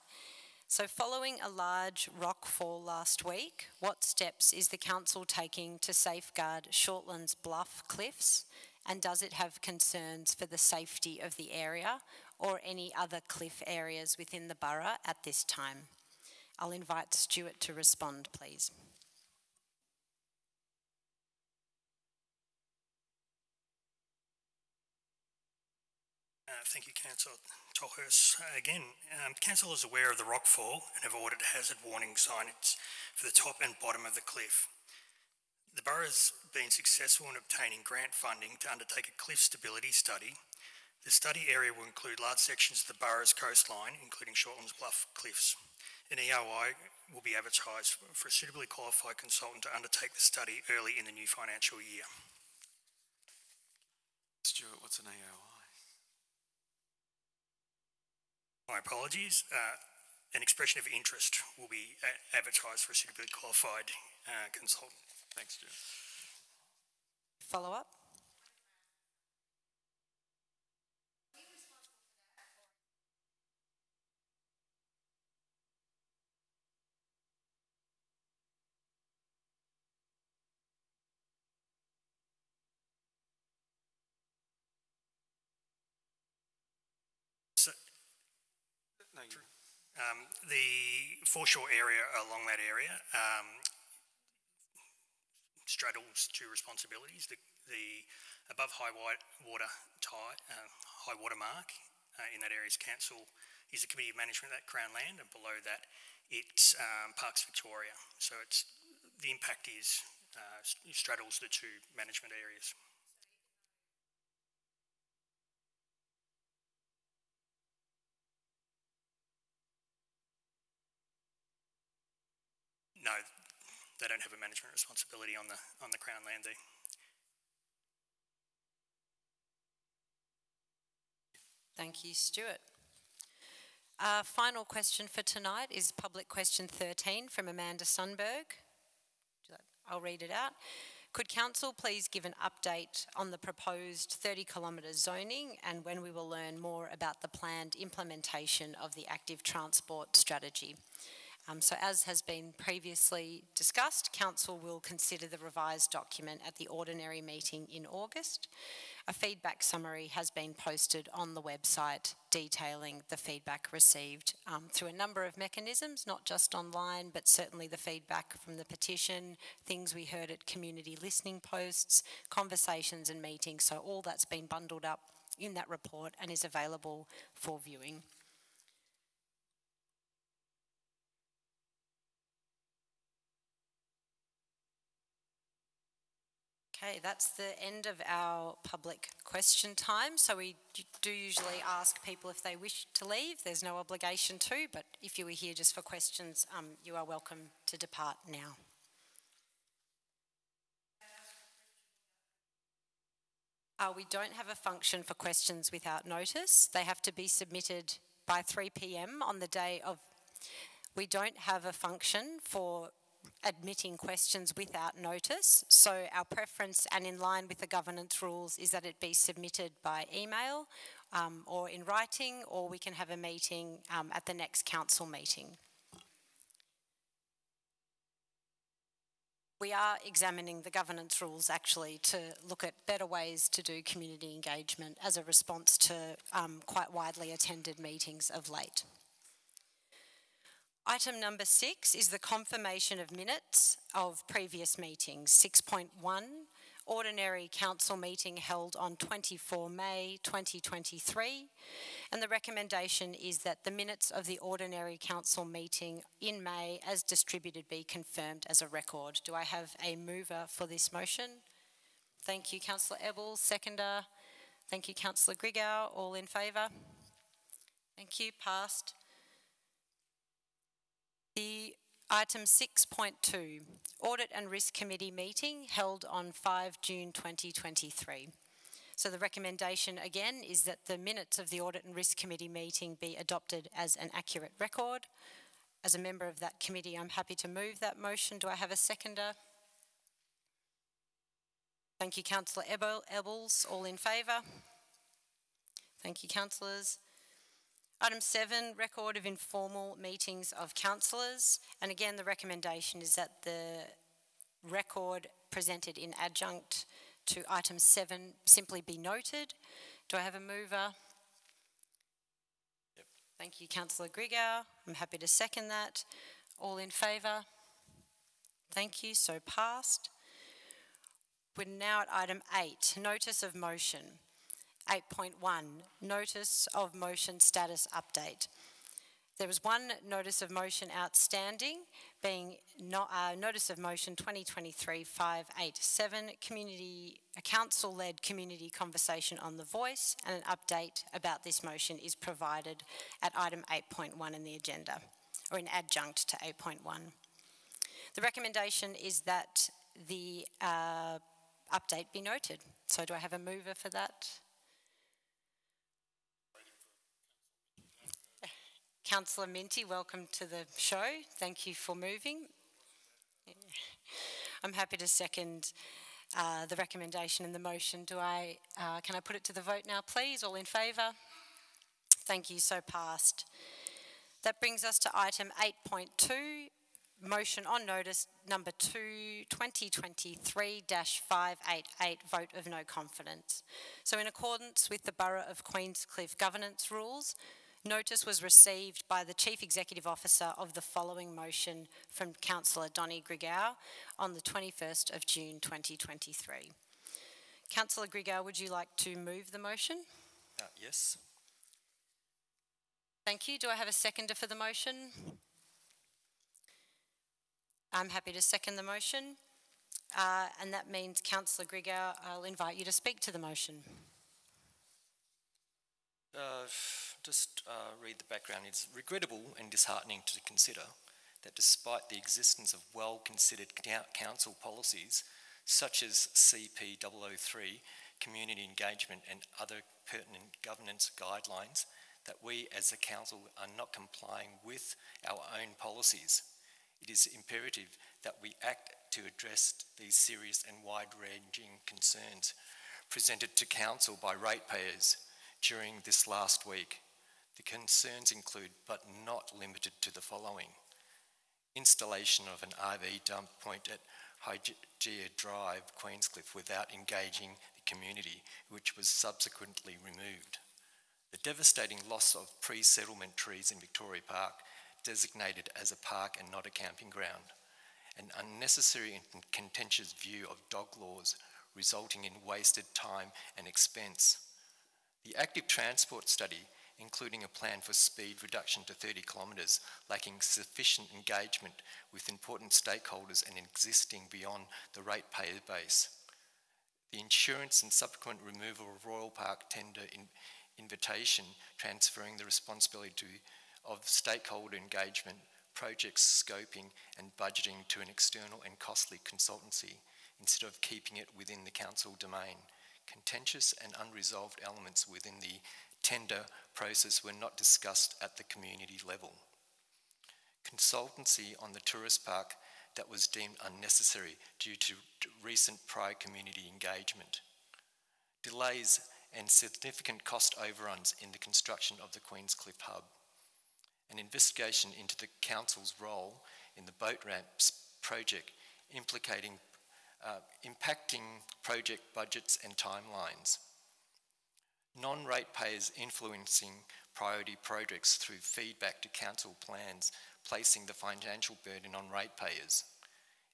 So, following a large rock fall last week, what steps is the council taking to safeguard Shortlands Bluff cliffs, and does it have concerns for the safety of the area or any other cliff areas within the borough at this time? I'll invite Stuart to respond, please. Thank you, Councillor Tolhurst. Again, Council is aware of the rockfall and have ordered hazard warning signage for the top and bottom of the cliff. The borough has been successful in obtaining grant funding to undertake a cliff stability study. The study area will include large sections of the borough's coastline, including Shortlands Bluff cliffs. An EOI will be advertised for a suitably qualified consultant to undertake the study early in the new financial year. Stuart, what's an EOI? My apologies. An expression of interest will be advertised for a suitably qualified consultant. Thanks, Stuart. Follow up? The foreshore area along that area straddles two responsibilities. The above high water mark in that area's council is the Committee of Management at Crown Land, and below that it's Parks Victoria. So the impact is straddles the two management areas. No, they don't have a management responsibility on the Crown land there. Thank you, Stuart. Final question for tonight is public question 13 from Amanda Sundberg. I'll read it out. Could Council please give an update on the proposed 30-kilometre zoning and when we will learn more about the planned implementation of the active transport strategy? So as has been previously discussed, Council will consider the revised document at the ordinary meeting in August. A feedback summary has been posted on the website detailing the feedback received through a number of mechanisms, not just online, but certainly the feedback from the petition, things we heard at community listening posts, conversations and meetings. So all that's been bundled up in that report and is available for viewing. Okay, that's the end of our public question time. So we do usually ask people if they wish to leave. There's no obligation to, but if you were here just for questions, you are welcome to depart now. We don't have a function for questions without notice. They have to be submitted by 3 p.m. on the day of. We don't have a function for admitting questions without notice. So our preference, and in line with the governance rules, is that it be submitted by email or in writing, or we can have a meeting at the next council meeting. We are examining the governance rules actually to look at better ways to do community engagement as a response to quite widely attended meetings of late. Item number 6 is the confirmation of minutes of previous meetings. 6.1, ordinary council meeting held on 24 May 2023. And the recommendation is that the minutes of the ordinary council meeting in May as distributed be confirmed as a record. Do I have a mover for this motion? Thank you, Councillor Ebel. Seconder. Thank you, Councillor Grigau. All in favour? Thank you. Passed. The item 6.2, Audit and Risk Committee meeting held on 5 June 2023. So the recommendation again is that the minutes of the Audit and Risk Committee meeting be adopted as an accurate record. As a member of that committee, I'm happy to move that motion. Do I have a seconder? Thank you, Councillor Ebels. All in favour? Thank you, councillors. Item 7, record of informal meetings of councillors. And again, the recommendation is that the record presented in adjunct to item 7 simply be noted. Do I have a mover? Yep. Thank you, Councillor Grigau. I'm happy to second that. All in favour? Thank you, so passed. We're now at item 8, notice of motion. 8.1, notice of motion status update. There was one notice of motion outstanding, being notice of motion 2023-587, a council-led community conversation on the voice, and an update about this motion is provided at item 8.1 in the agenda, or in adjunct to 8.1. The recommendation is that the update be noted. So do I have a mover for that? Councillor Minty, welcome to the show. Thank you for moving. I'm happy to second the recommendation and the motion. Can I put it to the vote now, please? All in favour? Thank you, so passed. That brings us to item 8.2, motion on notice number 2, 2023-588, vote of no confidence. So in accordance with the Borough of Queenscliff governance rules, notice was received by the Chief Executive Officer of the following motion from Councillor Donny Grigau on the 21st of June 2023. Councillor Grigau, would you like to move the motion? Yes. Thank you. Do I have a seconder for the motion? I'm happy to second the motion. And that means, Councillor Grigau, I'll invite you to speak to the motion. Just read the background. It's regrettable and disheartening to consider that despite the existence of well-considered council policies such as CP003, community engagement and other pertinent governance guidelines, that we as a council are not complying with our own policies. It is imperative that we act to address these serious and wide-ranging concerns presented to council by ratepayers during this last week. The concerns include, but not limited to, the following: installation of an RV dump point at Hygeia Drive, Queenscliff, without engaging the community, which was subsequently removed. The devastating loss of pre-settlement trees in Victoria Park, designated as a park and not a camping ground, an unnecessary and contentious view of dog laws resulting in wasted time and expense. The active transport study, including a plan for speed reduction to 30 kilometres, lacking sufficient engagement with important stakeholders and existing beyond the ratepayer base. The insurance and subsequent removal of Royal Park tender invitation, transferring the responsibility of stakeholder engagement, project scoping and budgeting to an external and costly consultancy instead of keeping it within the council domain. Contentious and unresolved elements within the tender process were not discussed at the community level. Consultancy on the tourist park that was deemed unnecessary due to recent prior community engagement. Delays and significant cost overruns in the construction of the Queenscliff Hub. An investigation into the council's role in the boat ramps project impacting project budgets and timelines. Non-ratepayers influencing priority projects through feedback to council plans, placing the financial burden on ratepayers.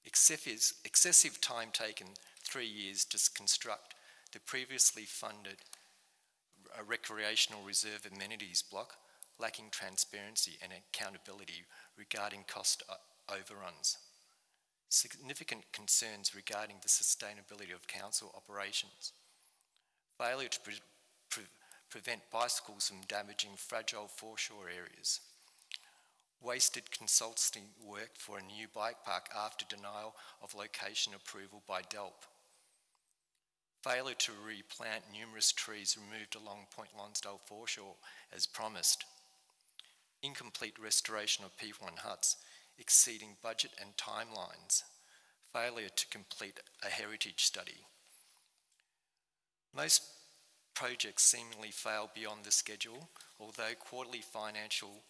Excessive time taken, 3 years to construct the previously funded recreational reserve amenities block, lacking transparency and accountability regarding cost overruns. Significant concerns regarding the sustainability of council operations. Failure to prevent bicycles from damaging fragile foreshore areas. Wasted consulting work for a new bike park after denial of location approval by DELP. Failure to replant numerous trees removed along Point Lonsdale foreshore as promised. Incomplete restoration of P1 huts exceeding budget and timelines. Failure to complete a heritage study. Most projects seemingly fail beyond the schedule, although quarterly financial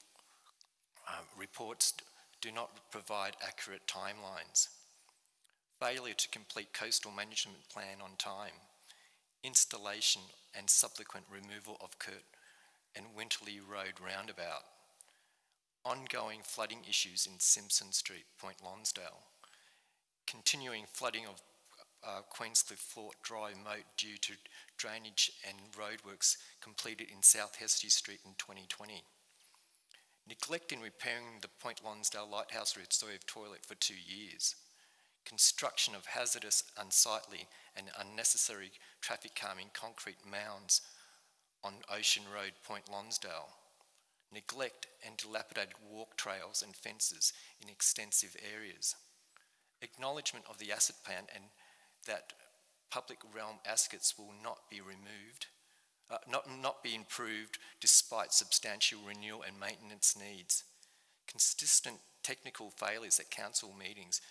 reports do not provide accurate timelines. Failure to complete coastal management plan on time. Installation and subsequent removal of Kurt and Winterley Road roundabout. Ongoing flooding issues in Simpson Street, Point Lonsdale. Continuing flooding of Queenscliff Fort Dry Moat due to drainage and roadworks completed in South Hesty Street in 2020. Neglect in repairing the Point Lonsdale Lighthouse Reserve toilet for 2 years. Construction of hazardous, unsightly and unnecessary traffic calming concrete mounds on Ocean Road, Point Lonsdale. Neglect and dilapidated walk trails and fences in extensive areas. Acknowledgement of the asset plan and that public realm assets will not be removed, not be improved despite substantial renewal and maintenance needs. Consistent technical failures at council meetings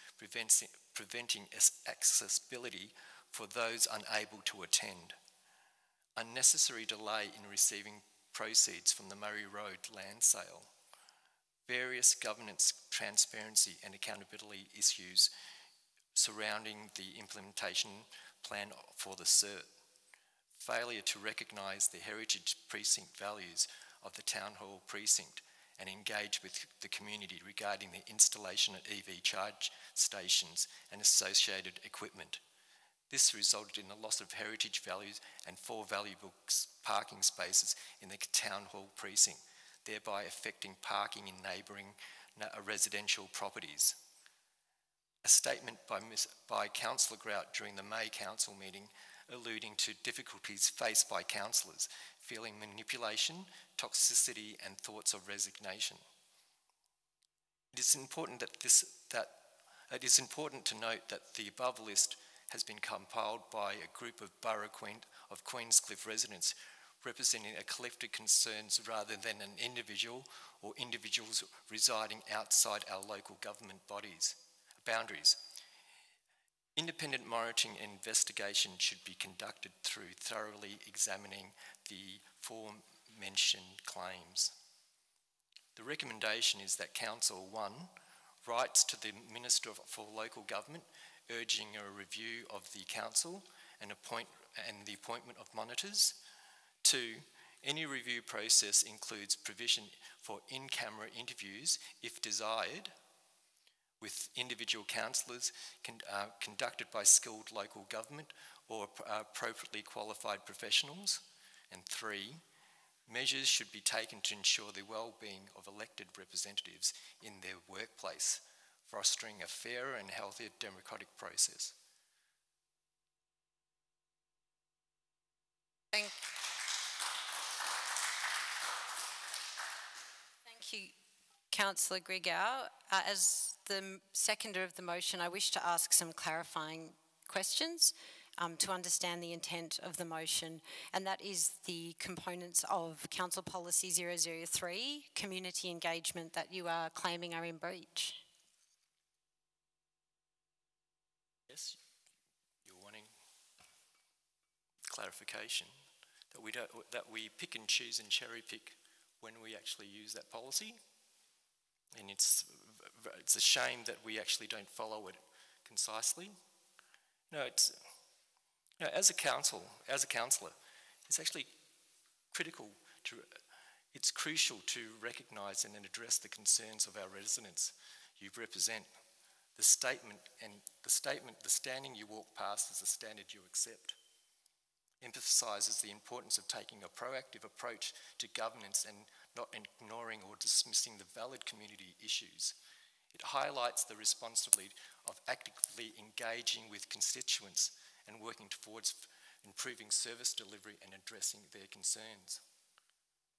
preventing accessibility for those unable to attend. Unnecessary delay in receiving proceeds from the Murray Road land sale. Various governance, transparency and accountability issues surrounding the implementation plan for the CERT. Failure to recognise the heritage precinct values of the Town Hall precinct and engage with the community regarding the installation of EV charge stations and associated equipment. This resulted in the loss of heritage values and 4 valuable parking spaces in the Town Hall precinct, thereby affecting parking in neighbouring residential properties. A statement by Councillor Grout during the May Council meeting alluding to difficulties faced by councillors, feeling manipulation, toxicity and thoughts of resignation. It is important to note that the above list has been compiled by a group of of Queenscliff residents representing a collective concerns rather than an individual or individuals residing outside our local government boundaries. Independent monitoring and investigation should be conducted through thoroughly examining the aforementioned claims. The recommendation is that Council 1 writes to the Minister for Local Government urging a review of the Council and appoint the appointment of monitors. 2, any review process includes provision for in-camera interviews, if desired, with individual councillors conducted by skilled local government or appropriately qualified professionals. And 3, measures should be taken to ensure the well-being of elected representatives in their workplace, fostering a fairer and healthier democratic process. Thank you, Councillor Grigau. As the seconder of the motion, I wish to ask some clarifying questions to understand the intent of the motion, and that is the components of Council Policy 003, community engagement, that you are claiming are in breach. Yes, you're wanting clarification that we pick and choose and cherry pick when we actually use that policy, and it's a shame that we actually don't follow it concisely. As a councillor, it's actually it's crucial to recognise and address the concerns of our residents you represent. The standing you walk past is the standard you accept. Emphasises the importance of taking a proactive approach to governance and not ignoring or dismissing the valid community issues. It highlights the responsibility of actively engaging with constituents and working towards improving service delivery and addressing their concerns.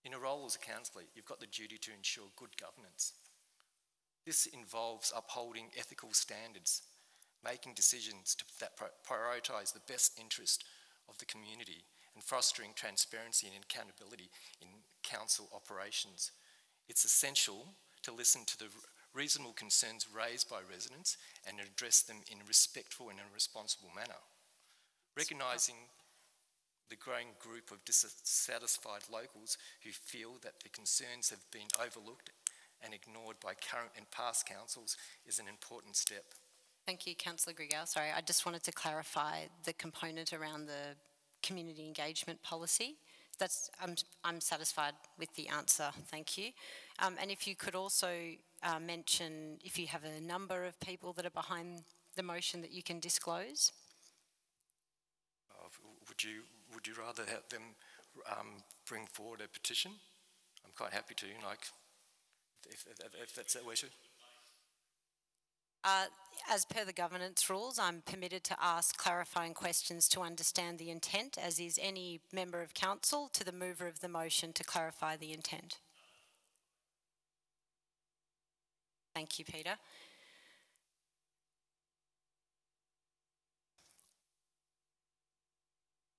In a role as a councillor, you've got the duty to ensure good governance. This involves upholding ethical standards, making decisions that prioritise the best interest of the community, and fostering transparency and accountability in council operations. It's essential to listen to the reasonable concerns raised by residents and address them in a respectful and a responsible manner. Recognising the growing group of dissatisfied locals who feel that their concerns have been overlooked and ignored by current and past councils is an important step. Thank you, Councillor Grigau. Sorry, I just wanted to clarify the component around the community engagement policy. I'm satisfied with the answer, thank you. And if you could also mention if you have a number of people that are behind the motion that you can disclose. Would you rather have them bring forward a petition? I'm quite happy to, if that's that way. As per the governance rules, I'm permitted to ask clarifying questions to understand the intent, as is any member of council, to the mover of the motion to clarify the intent. Thank you, Peter.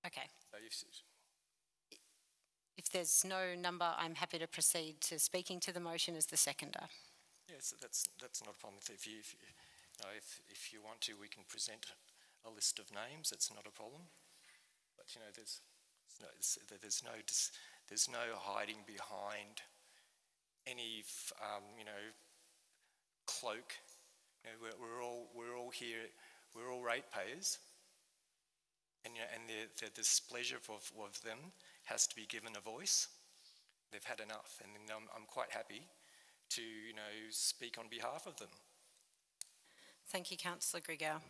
Okay. If there's no number, I'm happy to proceed to speaking to the motion as the seconder. Yes, that's not a problem. If you want to, we can present a list of names. That's not a problem. But there's no hiding behind any cloak. We're all here. We're all ratepayers, and the displeasure of them has to be given a voice. They've had enough, and I'm quite happy to speak on behalf of them. Thank you, Councillor Grigau.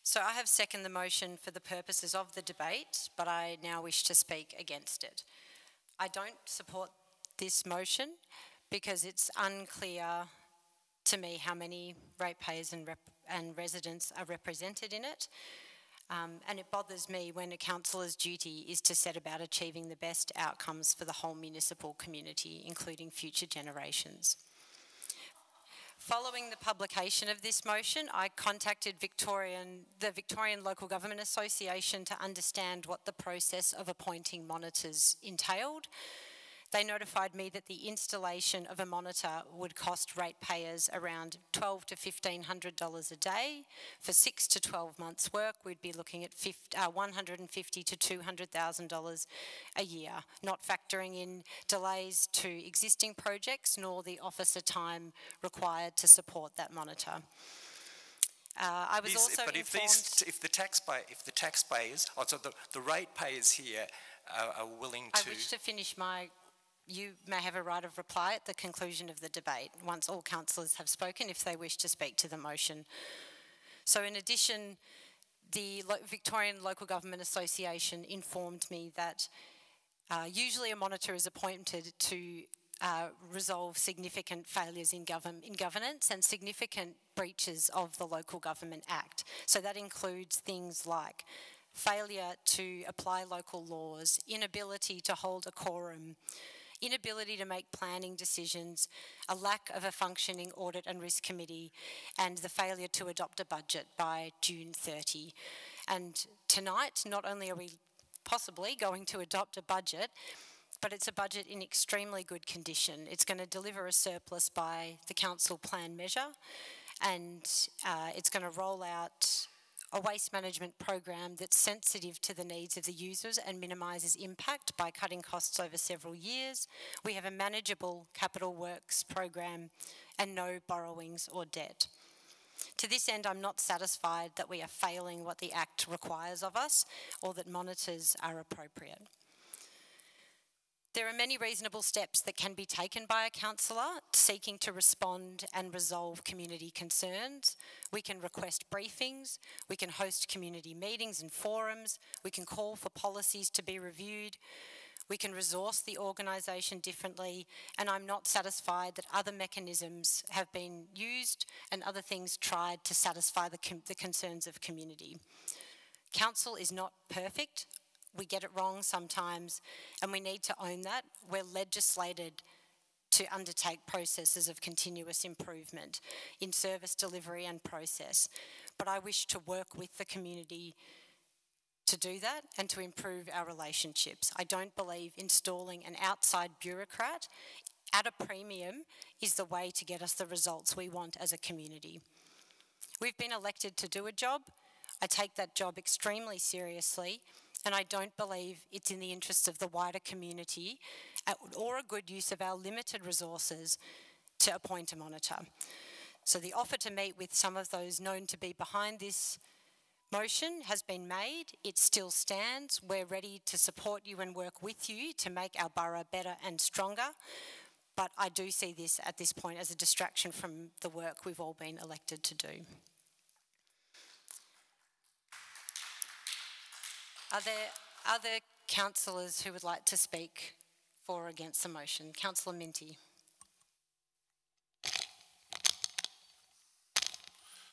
So I have seconded the motion for the purposes of the debate, but I now wish to speak against it. I don't support this motion because it's unclear to me how many ratepayers and residents are represented in it. And it bothers me when a councillor's duty is to set about achieving the best outcomes for the whole municipal community, including future generations. Following the publication of this motion, I contacted the Victorian Local Government Association to understand what the process of appointing monitors entailed. They notified me that the installation of a monitor would cost ratepayers around $1,200 to $1,500 a day. For 6 to 12 months' work, we'd be looking at $150,000 to $200,000 a year, not factoring in delays to existing projects nor the officer time required to support that monitor. I was also informed... If the taxpayers, so the ratepayers here are willing to... I wish to finish my... You may have a right of reply at the conclusion of the debate, once all councillors have spoken, if they wish to speak to the motion. So in addition, the Victorian Local Government Association informed me that usually a monitor is appointed to resolve significant failures in governance and significant breaches of the Local Government Act. So that includes things like failure to apply local laws, inability to hold a quorum, inability to make planning decisions, a lack of a functioning audit and risk committee, and the failure to adopt a budget by June 30. And tonight, not only are we possibly going to adopt a budget, but it's a budget in extremely good condition. It's going to deliver a surplus by the council plan measure, and it's going to roll out a waste management program that's sensitive to the needs of the users and minimises impact by cutting costs over several years. We have a manageable capital works program and no borrowings or debt. To this end, I'm not satisfied that we are failing what the Act requires of us or that monitors are appropriate. There are many reasonable steps that can be taken by a councillor seeking to respond and resolve community concerns. We can request briefings, we can host community meetings and forums, we can call for policies to be reviewed, we can resource the organisation differently, and I'm not satisfied that other mechanisms have been used and other things tried to satisfy the concerns of community. Council is not perfect. We get it wrong sometimes, and we need to own that. We're legislated to undertake processes of continuous improvement in service delivery and process. But I wish to work with the community to do that and to improve our relationships. I don't believe installing an outside bureaucrat at a premium is the way to get us the results we want as a community. We've been elected to do a job. I take that job extremely seriously, and I don't believe it's in the interests of the wider community or a good use of our limited resources to appoint a monitor. So the offer to meet with some of those known to be behind this motion has been made. It still stands. We're ready to support you and work with you to make our borough better and stronger. But I do see this at this point as a distraction from the work we've all been elected to do. Are there other councillors who would like to speak for or against the motion? Councillor Minty.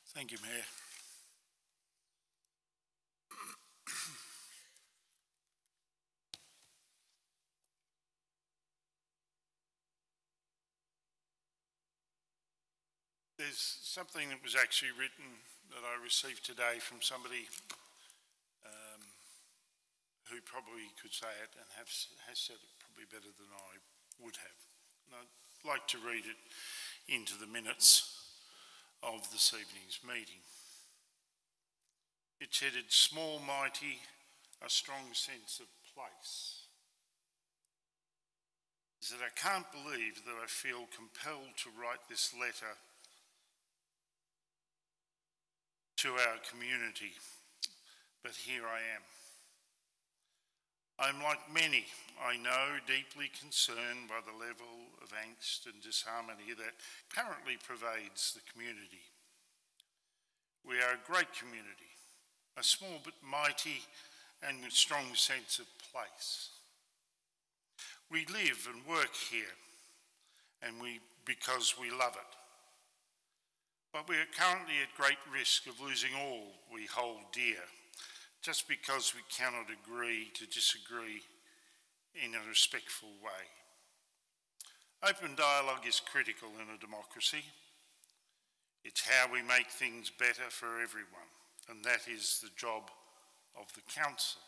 Thank you, Mayor. There's something that was actually written that I received today from somebody who probably could say it and has said it probably better than I would have. And I'd like to read it into the minutes of this evening's meeting. It's headed, "Small Mighty, a Strong Sense of Place." Is that I can't believe that I feel compelled to write this letter to our community, but here I am. I'm like many, I know, deeply concerned by the level of angst and disharmony that currently pervades the community. We are a great community, a small but mighty and with strong sense of place. We live and work here, and because we love it. But we are currently at great risk of losing all we hold dear, just because we cannot agree to disagree in a respectful way. Open dialogue is critical in a democracy. It's how we make things better for everyone, and that is the job of the council.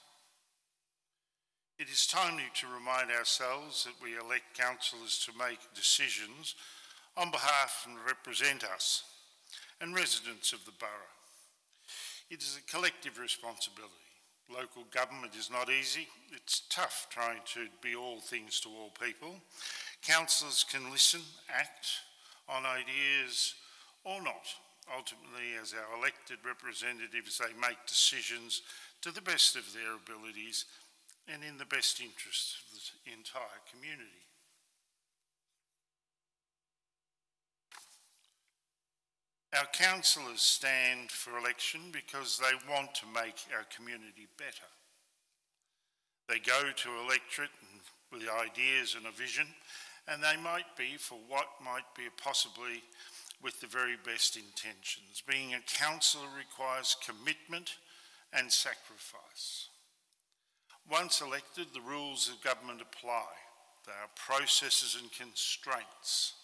It is timely to remind ourselves that we elect councillors to make decisions on behalf and represent us and residents of the borough. It is a collective responsibility. Local government is not easy. It's tough trying to be all things to all people. Councillors can listen, act on ideas or not, ultimately, as our elected representatives, they make decisions to the best of their abilities and in the best interests of the entire community. Our councillors stand for election because they want to make our community better. They go to electorate with ideas and a vision, and they might be for what might be possibly with the very best intentions. Being a councillor requires commitment and sacrifice. Once elected, the rules of government apply. There are processes and constraints.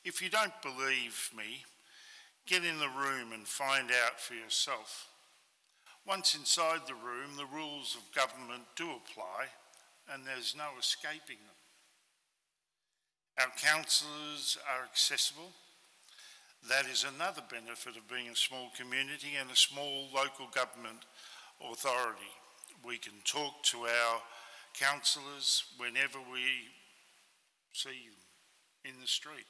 If you don't believe me, get in the room and find out for yourself. Once inside the room, the rules of government do apply, and there's no escaping them. Our councillors are accessible. That is another benefit of being a small community and a small local government authority. We can talk to our councillors whenever we see them in the street.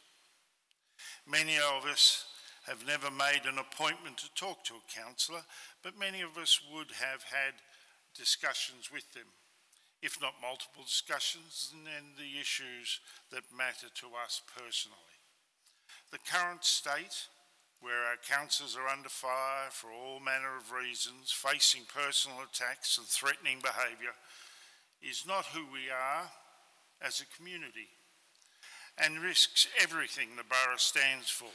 Many of us have never made an appointment to talk to a councillor, but many of us would have had discussions with them, if not multiple discussions, and then the issues that matter to us personally. The current state, where our councillors are under fire for all manner of reasons, facing personal attacks and threatening behaviour, is not who we are as a community, and risks everything the borough stands for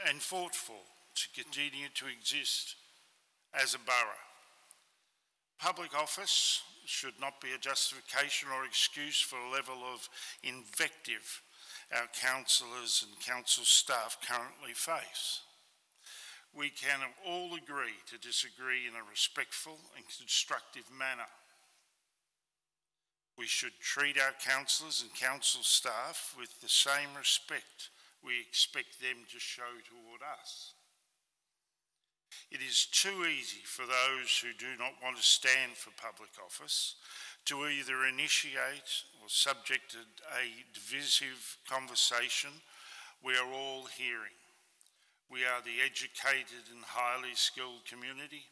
and fought for to continue to exist as a borough. Public office should not be a justification or excuse for a level of invective our councillors and council staff currently face. We can all agree to disagree in a respectful and constructive manner. We should treat our councillors and council staff with the same respect we expect them to show toward us. It is too easy for those who do not want to stand for public office to either initiate or subject a divisive conversation we are all hearing. We are the educated and highly skilled community.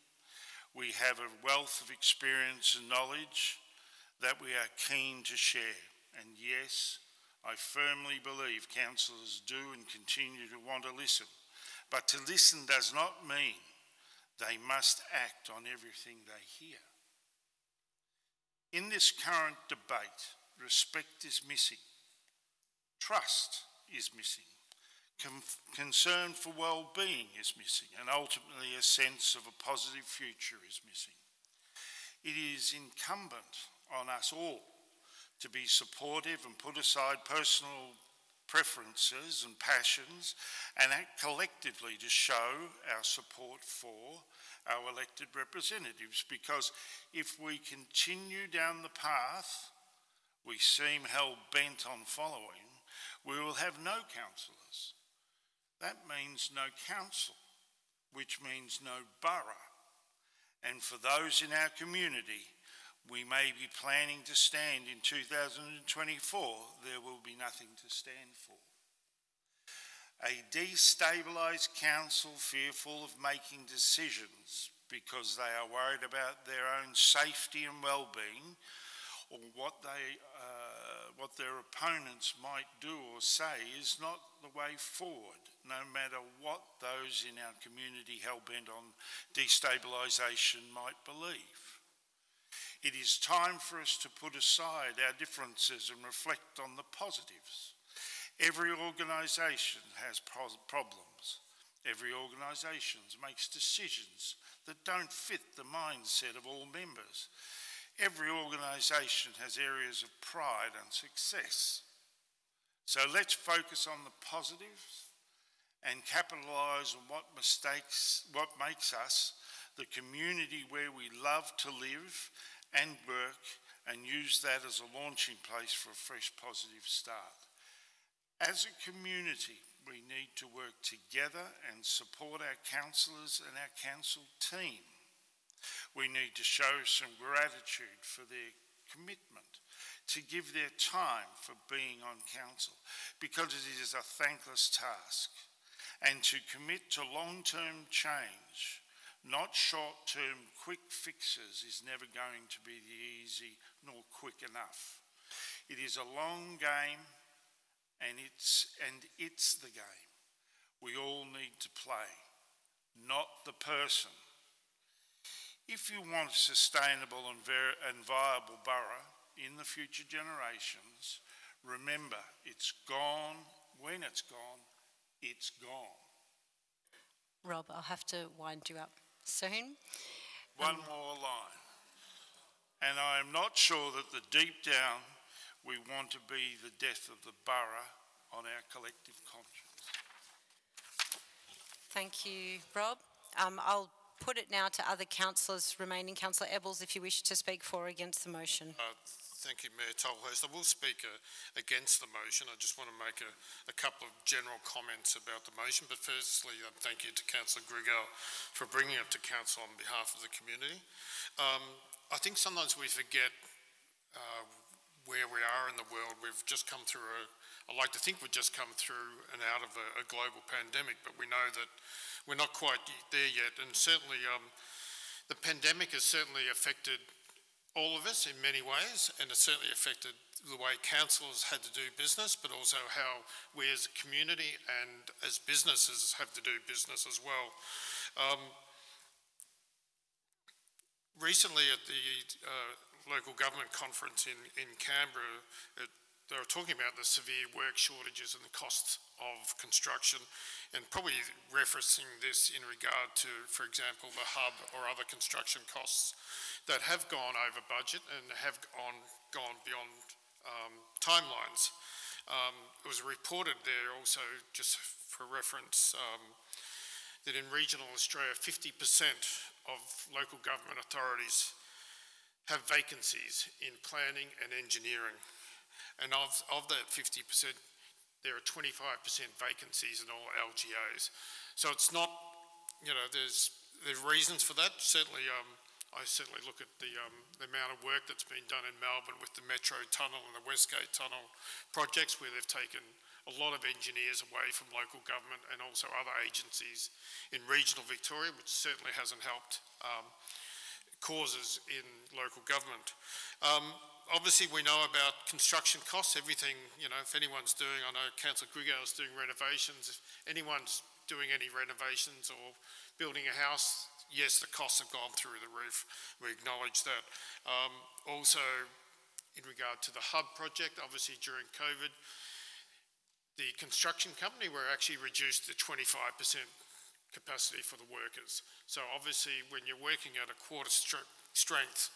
We have a wealth of experience and knowledge that we are keen to share. And yes, I firmly believe councillors do and continue to want to listen. But to listen does not mean they must act on everything they hear. In this current debate, respect is missing. Trust is missing. Concern for well-being is missing, and ultimately a sense of a positive future is missing. It is incumbent on us all to be supportive and put aside personal preferences and passions and act collectively to show our support for our elected representatives, because if we continue down the path we seem hell-bent on following, we will have no councillors. That means no council, which means no borough. And for those in our community, we may be planning to stand in 2024, there will be nothing to stand for. A destabilised council fearful of making decisions because they are worried about their own safety and well-being, or what their opponents might do or say, is not the way forward, no matter what those in our community hell-bent on destabilisation might believe. It is time for us to put aside our differences and reflect on the positives. Every organisation has problems. Every organisation makes decisions that don't fit the mindset of all members. Every organisation has areas of pride and success. So let's focus on the positives and capitalise on what makes us the community where we love to live and work, and use that as a launching place for a fresh positive start. As a community, we need to work together and support our councillors and our council team. We need to show some gratitude for their commitment, to give their time for being on council, because it is a thankless task. and to commit to long-term change, not short-term quick fixes, is never going to be the easy nor quick enough. It is a long game, and it's the game we all need to play, not the person. If you want a sustainable and viable borough in the future generations, remember, it's gone. When it's gone, it's gone. Rob, I'll have to wind you up soon. One more line. And I am not sure that deep down we want to be the death of the borough on our collective conscience. Thank you, Rob. I'll put it now to other councillors remaining. Councillor Ebbels, if you wish to speak for or against the motion. Thank you, Mayor Tolhurst. I will speak against the motion. I just want to make a couple of general comments about the motion. But firstly, thank you to Councillor Grigel for bringing it to Council on behalf of the community. I think sometimes we forget where we are in the world. We've just come through I like to think we've just come through and out of a global pandemic, but we know that we're not quite there yet. And certainly the pandemic has certainly affected all of us in many ways, and it's certainly affected the way councils had to do business, but also how we as a community and as businesses have to do business as well. Recently at the local government conference in Canberra, they were talking about the severe work shortages and the costs of construction, and probably referencing this in regard to, for example, the hub or other construction costs that have gone over budget and have gone beyond timelines. It was reported there also, just for reference, that in regional Australia, 50% of local government authorities have vacancies in planning and engineering. And of that 50%, there are 25% vacancies in all LGAs. So it's not, there's reasons for that. Certainly, I certainly look at the amount of work that's been done in Melbourne with the Metro Tunnel and the Westgate Tunnel projects, where they've taken a lot of engineers away from local government and also other agencies in regional Victoria, which certainly hasn't helped causes in local government. Obviously, we know about construction costs, everything, if anyone's doing, I know Councillor Grigel is doing renovations, if anyone's doing any renovations or building a house, yes, the costs have gone through the roof. We acknowledge that. Also, in regard to the hub project, obviously during COVID, the construction company were actually reduced to 25% capacity for the workers. So obviously, when you're working at a quarter strength,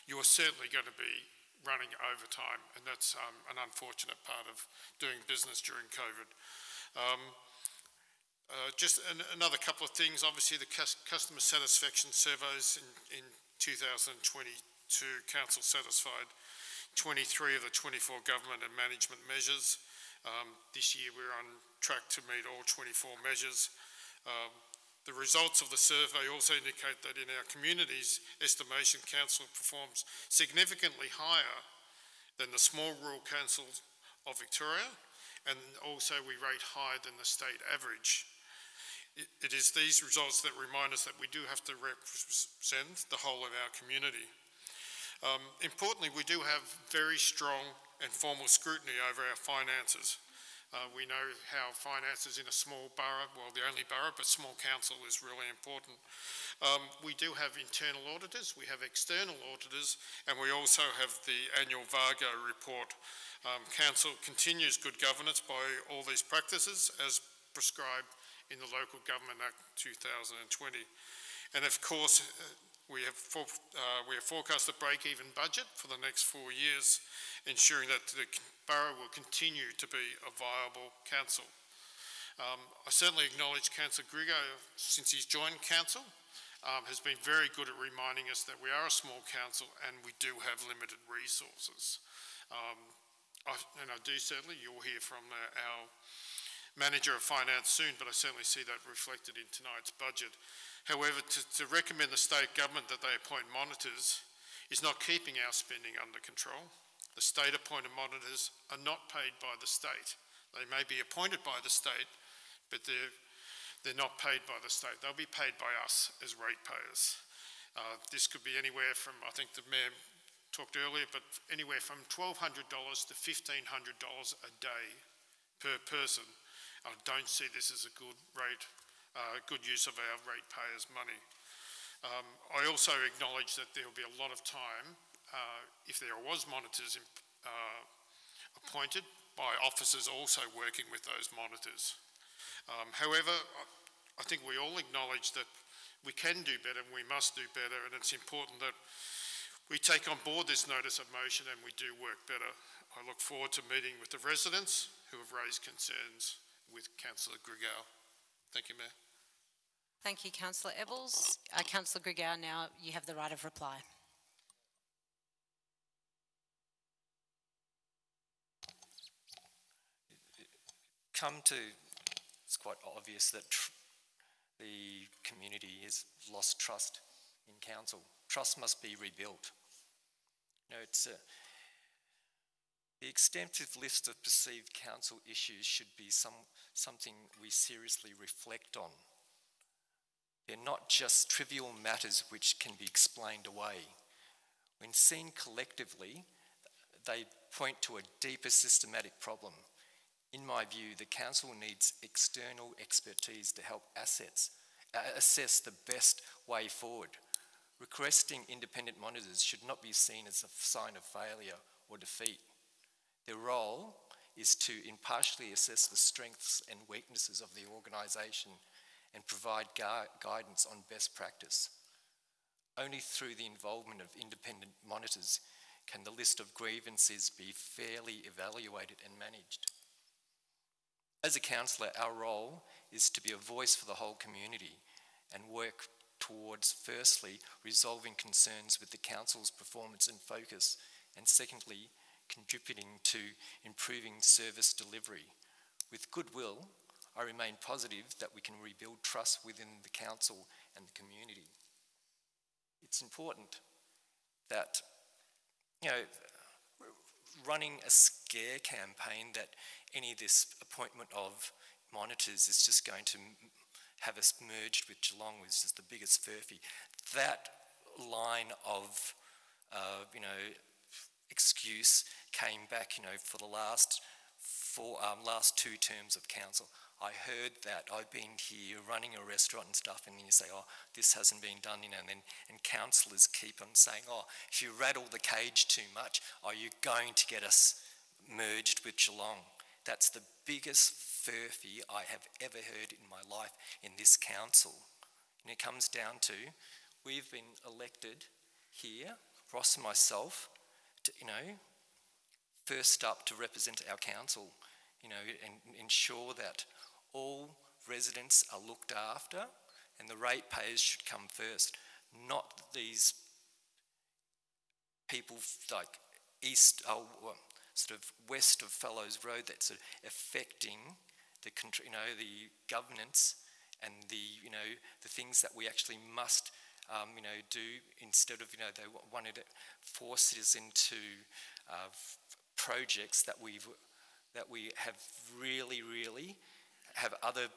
you're certainly going to be running overtime, and that's an unfortunate part of doing business during COVID. Just another couple of things. Obviously, the customer satisfaction surveys in 2022, Council satisfied 23 of the 24 government and management measures. This year, we're on track to meet all 24 measures. The results of the survey also indicate that in our community's estimation, council performs significantly higher than the small rural councils of Victoria, and also we rate higher than the state average. It is these results that remind us that we do have to represent the whole of our community. Importantly, we do have very strong and formal scrutiny over our finances. We know how finances in a small borough, well, the only borough, but small council is really important. We do have internal auditors, we have external auditors, and we also have the annual VARGO report. Council continues good governance by all these practices as prescribed in the Local Government Act 2020. And of course, we have forecast a break-even budget for the next 4 years, ensuring that the borough will continue to be a viable council. I certainly acknowledge Councillor Grigel, since he's joined council, has been very good at reminding us that we are a small council and we do have limited resources. And I do certainly, you'll hear from our Manager of Finance soon, but I certainly see that reflected in tonight's budget. However, to recommend the state government that they appoint monitors is not keeping our spending under control. The state-appointed monitors are not paid by the state. They may be appointed by the state, but They're not paid by the state. They'll be paid by us as ratepayers. This could be anywhere from, I think the Mayor talked earlier, but anywhere from $1,200 to $1,500 a day per person. I don't see this as a good rate, good use of our ratepayers' money. I also acknowledge that there will be a lot of time if there was monitors appointed by officers also working with those monitors. However, I think we all acknowledge that we can do better and we must do better, and it's important that we take on board this notice of motion and we do work better. I look forward to meeting with the residents who have raised concerns with Councillor Grigau. Thank you, Mayor. Thank you, Councillor Ebbels. Councillor Grigau, now you have the right of reply. It's quite obvious that the community has lost trust in council. Trust must be rebuilt. You know, the extensive list of perceived council issues should be something we seriously reflect on. They're not just trivial matters which can be explained away. When seen collectively, they point to a deeper systematic problem. In my view, the council needs external expertise to help assess the best way forward. Requesting independent monitors should not be seen as a sign of failure or defeat. Their role is to impartially assess the strengths and weaknesses of the organisation and provide guidance on best practice. Only through the involvement of independent monitors can the list of grievances be fairly evaluated and managed. As a councillor, our role is to be a voice for the whole community and work towards, firstly, resolving concerns with the council's performance and focus, and secondly, contributing to improving service delivery. With goodwill, I remain positive that we can rebuild trust within the council and the community. It's important that, you know, running a scare campaign that any of this appointment of monitors is just going to have us merged with Geelong was just the biggest furphy. That line of, excuse came back, for the last two terms of council. I heard that. I've been here running a restaurant and stuff, and then you say, oh, this hasn't been done, and councillors keep on saying, oh, if you rattle the cage too much, are you going to get us merged with Geelong? That's the biggest furphy I have ever heard in my life in this council. And it comes down to, we've been elected here, Ross and myself, to, first up to represent our council, and ensure that all residents are looked after and the ratepayers should come first, not these people like sort of west of Fellows Road that's sort of affecting the country, the governance and the things that we actually must do instead of, they wanted to force us into projects that we have really have other,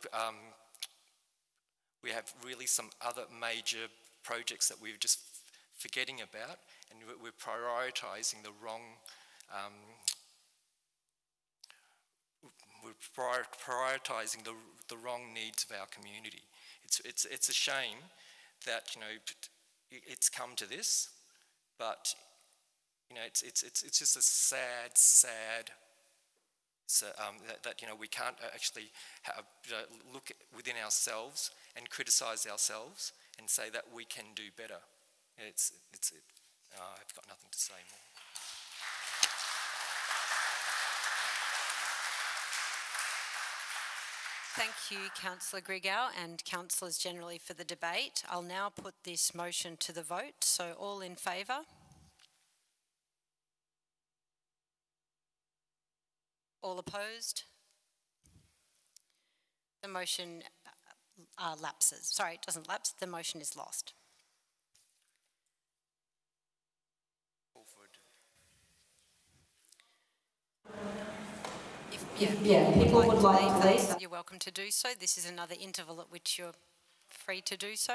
we have really some other major projects that we're just forgetting about, and we're prioritising the wrong, the wrong needs of our community. It's a shame that it's come to this, but it's just a sad. So that we can't actually look within ourselves and criticise ourselves and say that we can do better. I've got nothing to say more. Thank you, Councillor Grigau, and councillors generally for the debate. I'll now put this motion to the vote. So all in favour? All opposed? The motion lapses. Sorry, it doesn't lapse. The motion is lost. people would like to leave, you're welcome to do so. This is another interval at which you're free to do so.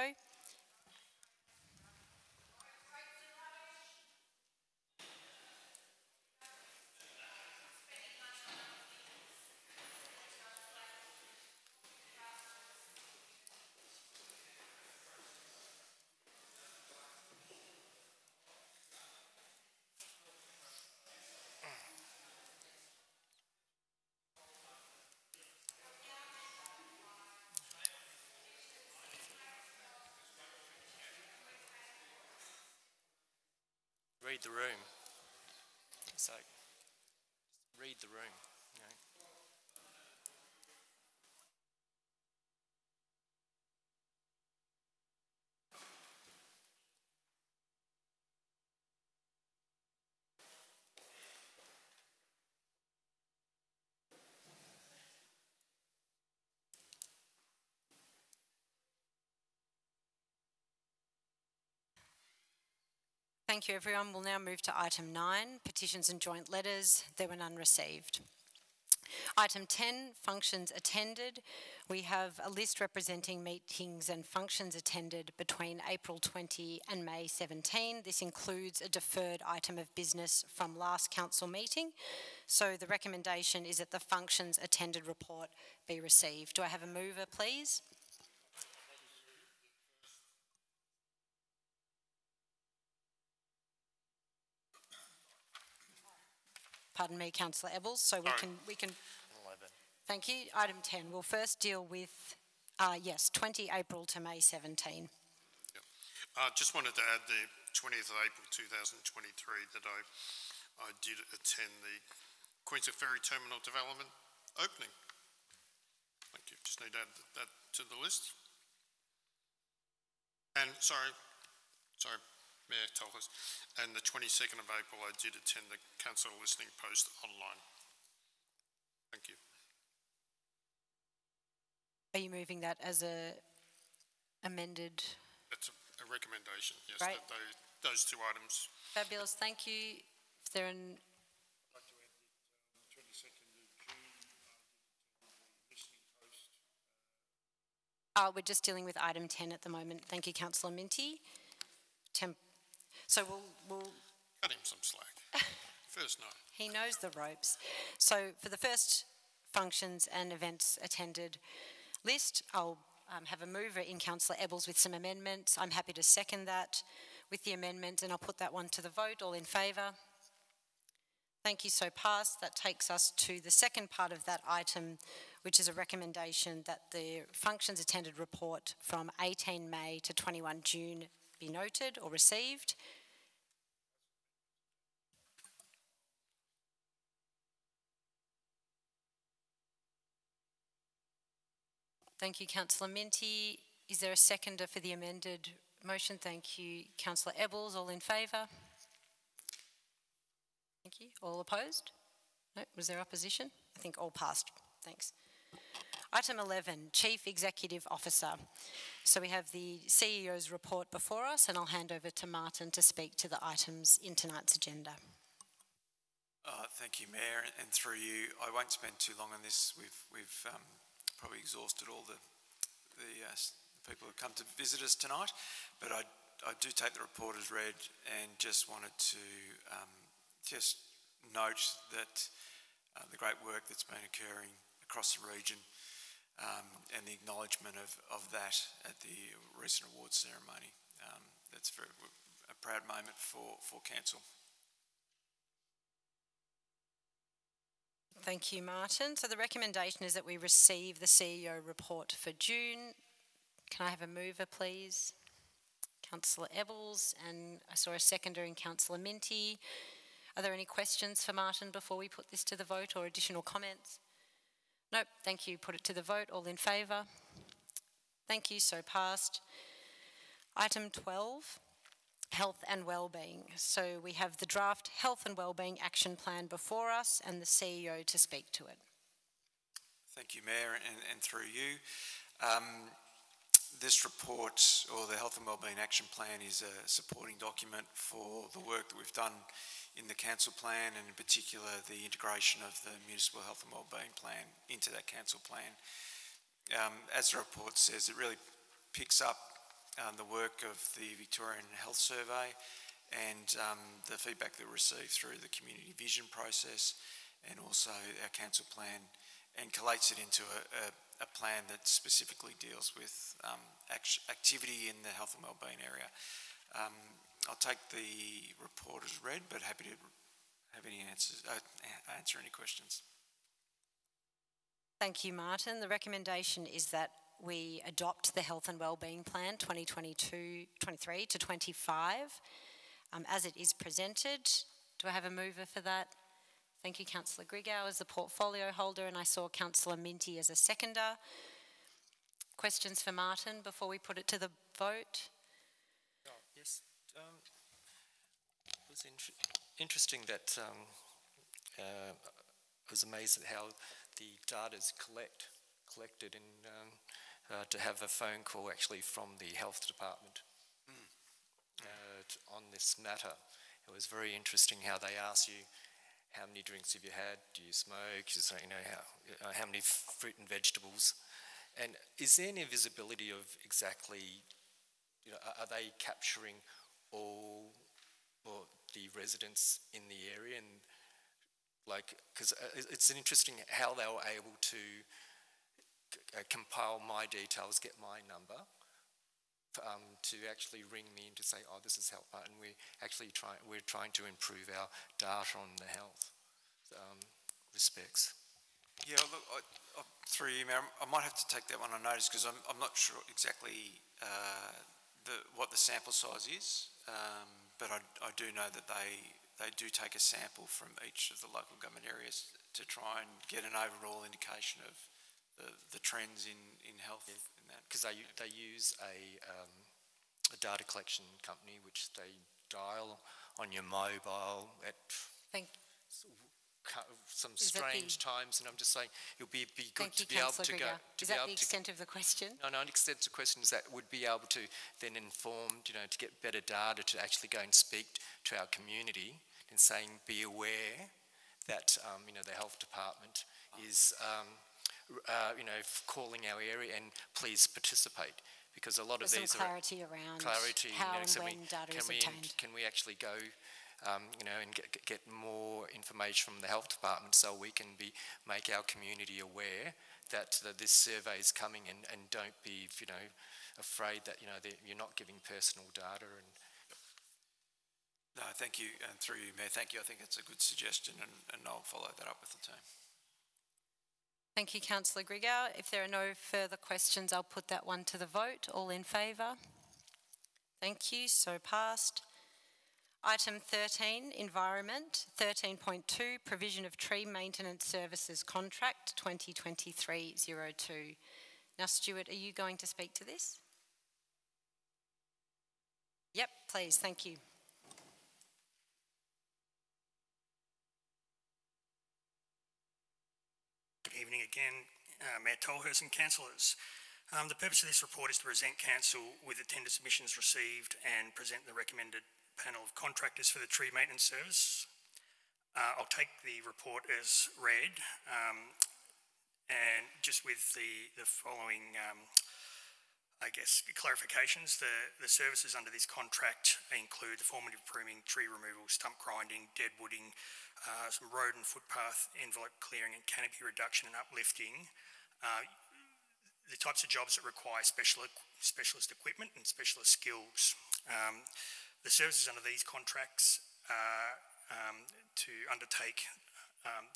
Read the room. So, read the room. You know. Thank you, everyone. We'll now move to item 9, petitions and joint letters. There were none received. Item 10, functions attended. We have a list representing meetings and functions attended between April 20 and May 17. This includes a deferred item of business from last council meeting. So the recommendation is that the functions attended report be received. Do I have a mover, please? Pardon me, Councillor Ebbels. So we can. 11. Thank you. Item 10. We'll first deal with 20 April to May 17. Just wanted to add the 20th of April 2023 that I did attend the Queensland Ferry Terminal Development opening. Thank you. Just need to add that to the list. And sorry, Mayor Tolhurst, and the 22nd of April I did attend the council listening post online. Thank you. Are you moving that as a amended? That's a recommendation, yes, right. that those two items. Fabulous, thank you. If there are I'd like to add that the 22nd of June, listening post. we're just dealing with item 10 at the moment. Thank you, Councillor Minty. So we'll cut him some slack. First night. He knows the ropes. So for the first functions and events attended list, I'll have a mover in Councillor Ebbels with some amendments. I'm happy to second that with the amendment, and I'll put that one to the vote. All in favour? Thank you, so passed. That takes us to the second part of that item, which is a recommendation that the functions attended report from 18 May to 21 June be noted or received. Thank you, Councillor Minty. Is there a seconder for the amended motion? Thank you, Councillor Ebbels. All in favour? Thank you. All opposed? No. Was there opposition? I think all passed. Thanks. Item 11, Chief Executive Officer. So we have the CEO's report before us, and I'll hand over to Martin to speak to the items in tonight's agenda. Thank you, Mayor, and through you, I won't spend too long on this. We've probably exhausted all the people who come to visit us tonight, but I do take the report as read and just wanted to just note that the great work that's been occurring across the region and the acknowledgement of that at the recent awards ceremony. That's a proud moment for council. Thank you, Martin. So the recommendation is that we receive the CEO report for June. Can I have a mover, please? Councillor Ebbels, and I saw a seconder in Councillor Minty. Are there any questions for Martin before we put this to the vote, or additional comments? Nope, thank you. Put it to the vote. All in favour? Thank you, so passed. Item 12. Health and Wellbeing. So we have the draft Health and Wellbeing Action Plan before us and the CEO to speak to it. Thank you, Mayor, and through you. this report, or the Health and Wellbeing Action Plan, is a supporting document for the work that we've done in the council plan, and in particular the integration of the Municipal Health and Wellbeing Plan into that council plan. As the report says, it really picks up the work of the Victorian Health Survey and the feedback that we received through the community vision process and also our council plan, and collates it into a plan that specifically deals with activity in the health and wellbeing area. I'll take the report as read, but happy to have any answers, answer any questions. Thank you, Martin. The recommendation is that we adopt the Health and Wellbeing Plan 2023 to 25 as it is presented. Do I have a mover for that? Thank you, Councillor Grigau as the portfolio holder, and I saw Councillor Minty as a seconder. Questions for Martin before we put it to the vote? Oh, yes. It was interesting that I was amazed at how the data is collected and to have a phone call actually from the health department on this matter. It was very interesting how they ask you, how many drinks have you had? Do you smoke? You know, how many fruit and vegetables? And is there any visibility of exactly, you know, are they capturing all the residents in the area? And like, because it's interesting how they were able to compile my details, get my number, to actually ring me and to say, oh, this is health, and we're trying to improve our data on the health respects. Yeah, look, through you, Mayor, I might have to take that one on notice because I'm not sure exactly what the sample size is, but I do know that they do take a sample from each of the local government areas to try and get an overall indication of the trends in health. Yeah. Because they use a data collection company which they dial on your mobile at some strange times, and I'm just saying it would be good to be able to go. Is that the extent of the question? No, the extent of the question is that would be able to then inform, you know, to get better data to actually go and speak to our community and saying, be aware that you know, the health department is you know, calling our area and please participate, because a lot of these clarity around how you know, and when data is obtained. Can we actually go, you know, and get more information from the health department so we can make our community aware that this survey is coming, and don't be, you know, afraid that, you know, you're not giving personal data. And no, thank you, and through you, Mayor, thank you. I think that's a good suggestion, and I'll follow that up with the team. Thank you, Councillor Grigau. If there are no further questions, I'll put that one to the vote. All in favour? Thank you. So passed. Item 13, Environment. 13.2, Provision of Tree Maintenance Services Contract 2023-02. Now, Stuart, are you going to speak to this? Yep, please. Thank you. Good evening again, Mayor Tolhurst and councillors. The purpose of this report is to present council with the tender submissions received and present the recommended panel of contractors for the tree maintenance service. I'll take the report as read, and just with the following, I guess, clarifications. The services under this contract include the formative pruning, tree removal, stump grinding, dead wooding, some road and footpath envelope clearing and canopy reduction and uplifting. The types of jobs that require specialist equipment and specialist skills. The services under these contracts are to undertake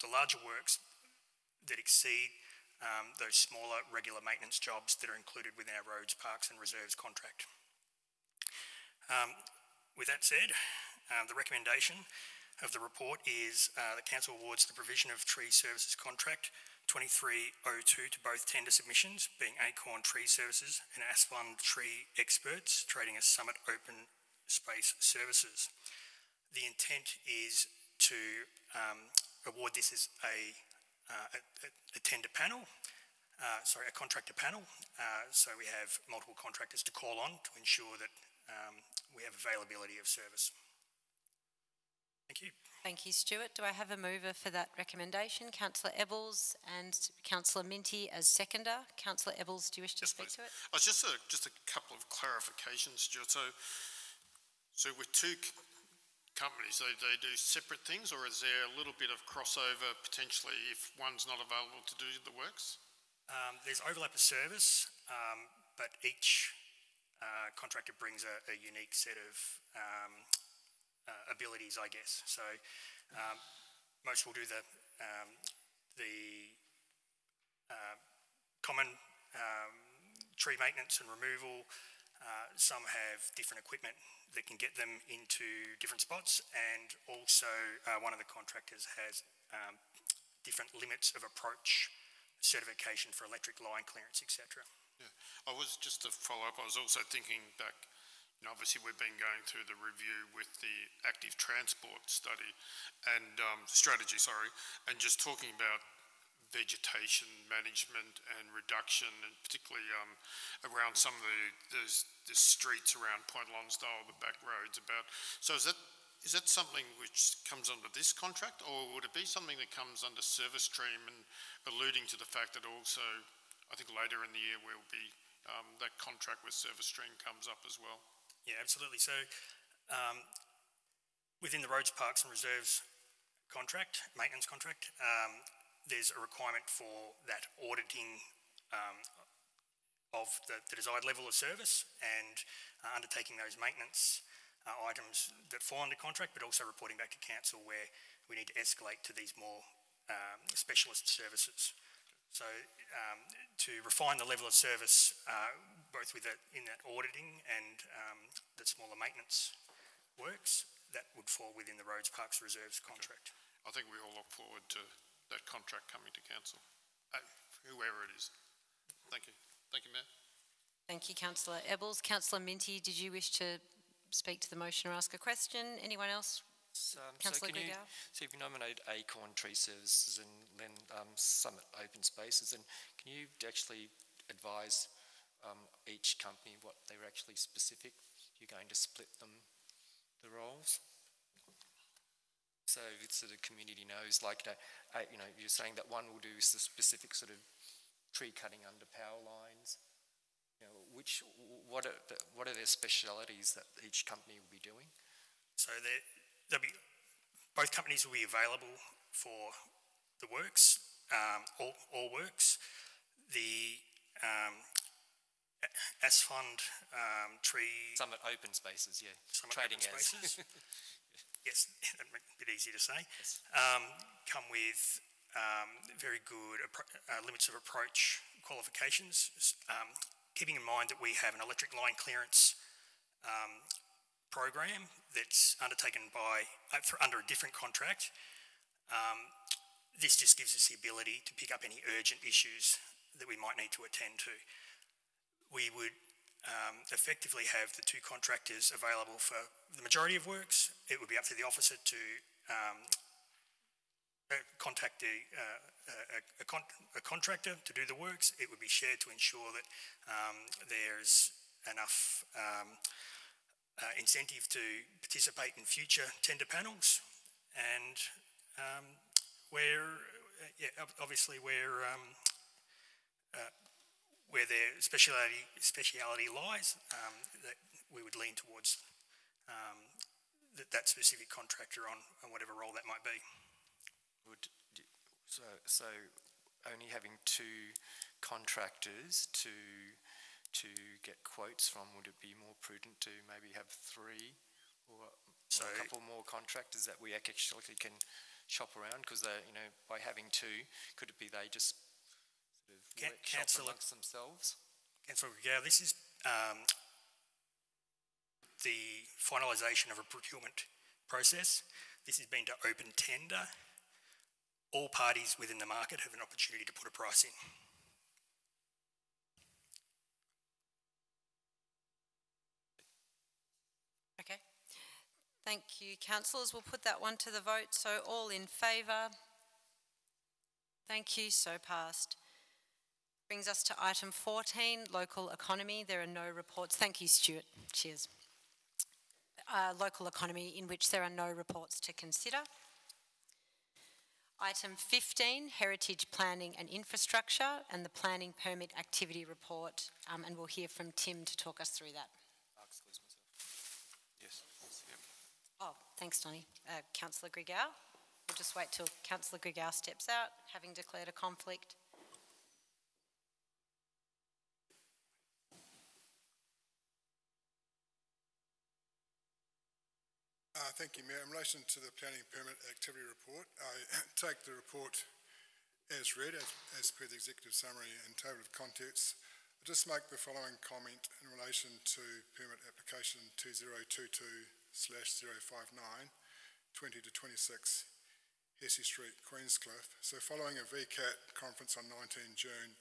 the larger works that exceed those smaller regular maintenance jobs that are included within our roads, parks and reserves contract. With that said, the recommendation of the report is that Council awards the provision of tree services contract 2302 to both tender submissions, being Acorn Tree Services and Asplund Tree Experts, trading as Summit Open Space Services. The intent is to award this as a tender panel, a contractor panel. So we have multiple contractors to call on to ensure that we have availability of service. Thank you. Thank you, Stuart. Do I have a mover for that recommendation? Councillor Ebbels and Councillor Minty as seconder. Councillor Ebbels, do you wish to speak to it? Just a couple of clarifications, Stuart. So with two companies, they do separate things, or is there a little bit of crossover potentially if one's not available to do the works? There's overlap of service, but each contractor brings a unique set of abilities, I guess. So most will do the common tree maintenance and removal. Some have different equipment that can get them into different spots, and also one of the contractors has different limits of approach certification for electric line clearance, etc. Yeah, I was just to follow up. I was also thinking back. Obviously, we've been going through the review with the active transport study and strategy, and just talking about vegetation management and reduction, and particularly around some of the streets around Point Lonsdale, the back roads. So is that something which comes under this contract, or would it be something that comes under service stream, and alluding to the fact that also, I think later in the year will be that contract with service stream comes up as well? Yeah, absolutely. So within the Roads, Parks and Reserves contract, maintenance contract, there's a requirement for that auditing of the desired level of service and undertaking those maintenance items that fall under contract, but also reporting back to council where we need to escalate to these more specialist services. So to refine the level of service, both in that auditing and the smaller maintenance works, that would fall within the Roads, Parks, Reserves contract. Okay. I think we all look forward to that contract coming to council, whoever it is. Thank you. Thank you, Mayor. Thank you, Councillor Ebbels. Councillor Minty, did you wish to speak to the motion or ask a question? Anyone else? Councillor Gregor? So if you nominate Acorn Tree Services and then Summit Open Spaces, and can you actually advise each company what they're actually specific? You're going to split them, the roles? So it's so the community knows, like, you're saying that one will do the specific sort of tree cutting under power lines. What are their specialities that each company will be doing? So both companies will be available for the works, all works. The Asfund tree... Summit Open Spaces, yeah. Summit Trading Open Spaces. Yes, a bit easier to say. Yes. Come with very good limits of approach qualifications, keeping in mind that we have an electric line clearance program that's undertaken under a different contract. This just gives us the ability to pick up any urgent issues that we might need to attend to. We would effectively have the two contractors available for the majority of works. It would be up to the officer to contact a contractor to do the works. It would be shared to ensure that there's enough incentive to participate in future tender panels, and obviously where their speciality lies, that we would lean towards that specific contractor on whatever role that might be. So only having two contractors to get quotes from, would it be more prudent to maybe have three or a couple more contractors that we actually can shop around? Because by having two, could it be they just sort of shop amongst themselves? Councillor Gregor, this is the finalisation of a procurement process. This has been to open tender. All parties within the market have an opportunity to put a price in. Okay. Thank you, councillors. We'll put that one to the vote. So all in favour? Thank you. So passed. Brings us to item 14, local economy. There are no reports. Thank you, Stuart. Cheers. Local economy, in which there are no reports to consider. Item 15, heritage planning and infrastructure, and the planning permit activity report, and we'll hear from Tim to talk us through that. Yes. Yep. Oh, thanks, Donnie. Councillor Grigau. We'll just wait till Councillor Grigau steps out, having declared a conflict. Thank you, Mayor. In relation to the planning permit activity report, I take the report as read, as per the executive summary and table of contents. I'll just make the following comment in relation to permit application 2022/059, 20 to 26 Hesse Street, Queenscliff. So following a VCAT conference on 19 June,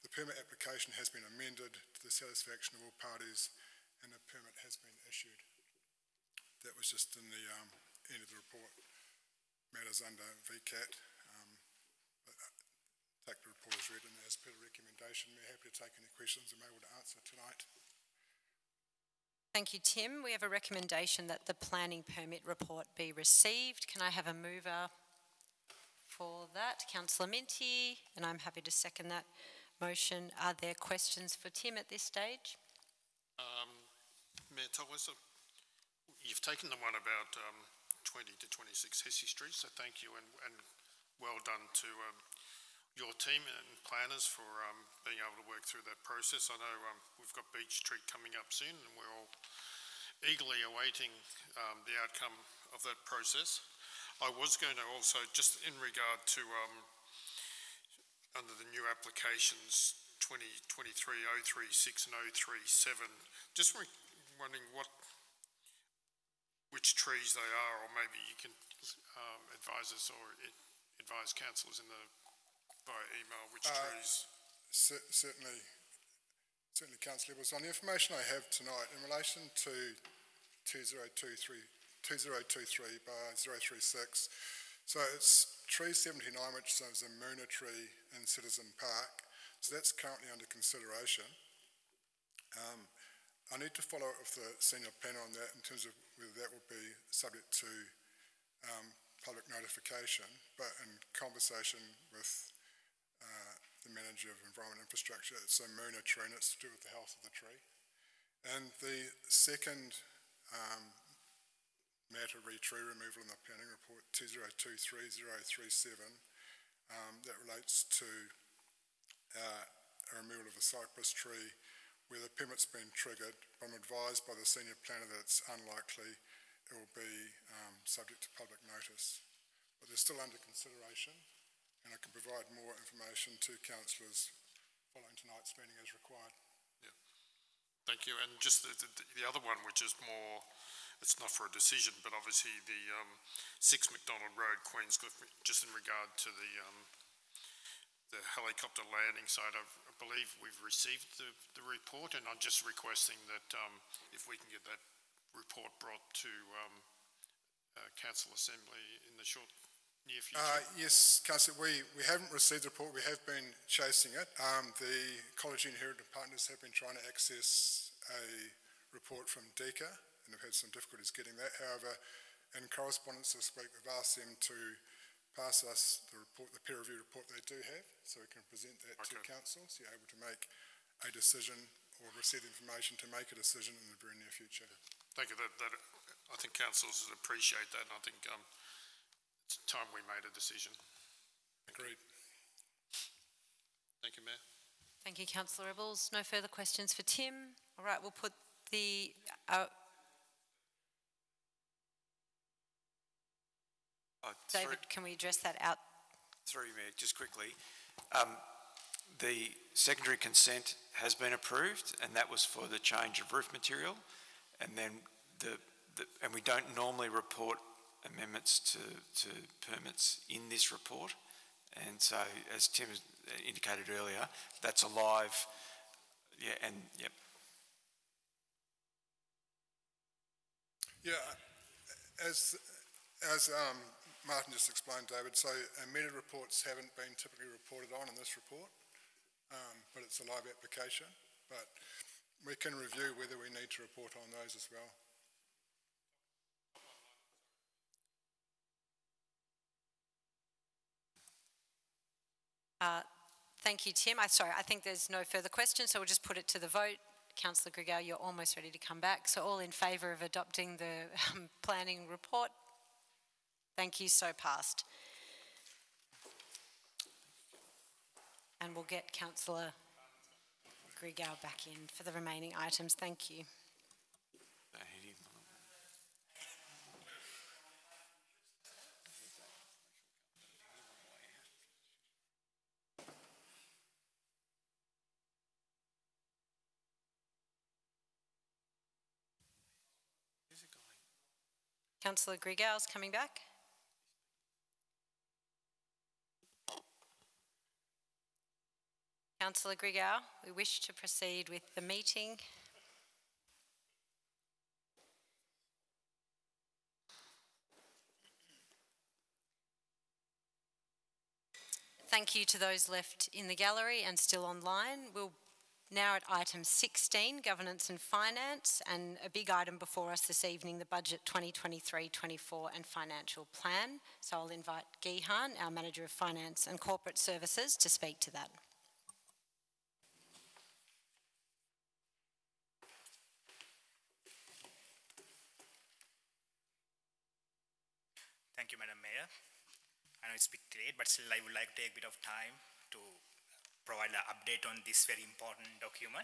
the permit application has been amended to the satisfaction of all parties and a permit has been issued. That was just in the end of the report. Matters under VCAT. Take the report as read and as per the recommendation. We're happy to take any questions I'm able to answer tonight. Thank you, Tim. We have a recommendation that the planning permit report be received. Can I have a mover for that? Councillor Minty, and I'm happy to second that motion. Are there questions for Tim at this stage? Mayor Thomas, you've taken the one about 20 to 26 Hesse Street, so thank you and well done to your team and planners for being able to work through that process. I know we've got Beach Street coming up soon and we're all eagerly awaiting the outcome of that process. I was going to also, just in regard to under the new applications 2023, 036 and 037, just wondering which trees they are, or maybe you can advise us or advise councillors via email which trees. Certainly, Councillor Edwards. On the information I have tonight, in relation to 2023 by 036, so it's tree 79, which is a Moona tree in Citizen Park, so that's currently under consideration. I need to follow up with the senior planner on that in terms of whether that will be subject to public notification, but in conversation with the manager of environment infrastructure, it's a Moona tree and it's to do with the health of the tree. And the second matter tree removal in the planning report 2023-037 that relates to a removal of a cypress tree where the permit's been triggered. I'm advised by the senior planner that it's unlikely it will be subject to public notice. But they're still under consideration and I can provide more information to councillors following tonight's meeting as required. Yeah, thank you. And just the other one, which is more, it's not for a decision, but obviously the 6 McDonald Road, Queenscliff, just in regard to the helicopter landing site. I believe we've received the report, and I'm just requesting that if we can get that report brought to Council Assembly in the near future. Yes, Councillor, we haven't received the report. We have been chasing it. The Ecology and Heritage Partners have been trying to access a report from DECA, and they've had some difficulties getting that. However, in correspondence this week, we've asked them to pass us the report, the peer review report they do have, so we can present that to council, so you're able to make a decision or receive information to make a decision in the very near future. Thank you. I think councils appreciate that, and I think it's time we made a decision. Agreed. Thank you, Mayor. Thank you, Councillor Rebels. No further questions for Tim. All right, we'll put the... David, can we address that out? Through you, Mayor, just quickly. The secondary consent has been approved, and that was for the change of roof material. And then and we don't normally report amendments to permits in this report. And so, as Tim indicated earlier, that's a live, yep. Yeah, as Martin just explained, David, so amended reports haven't been typically reported on in this report. but it's a live application. But we can review whether we need to report on those as well. Thank you, Tim. Sorry, I think there's no further questions, so we'll just put it to the vote. Councillor Grigao, you're almost ready to come back. So all in favour of adopting the planning report? Thank you, so passed. And we'll get Councillor Grigao back in for the remaining items. Thank you. Councillor Grigao is coming back. Councillor Grigao, we wish to proceed with the meeting. Thank you to those left in the gallery and still online. We'll now at item 16, Governance and Finance, and a big item before us this evening, the Budget 2023-24 and Financial Plan. So I'll invite Gihan, our Manager of Finance and Corporate Services, to speak to that. Thank you, Madam Mayor. I know it's a bit late, but still I would like to take a bit of time to provide an update on this very important document.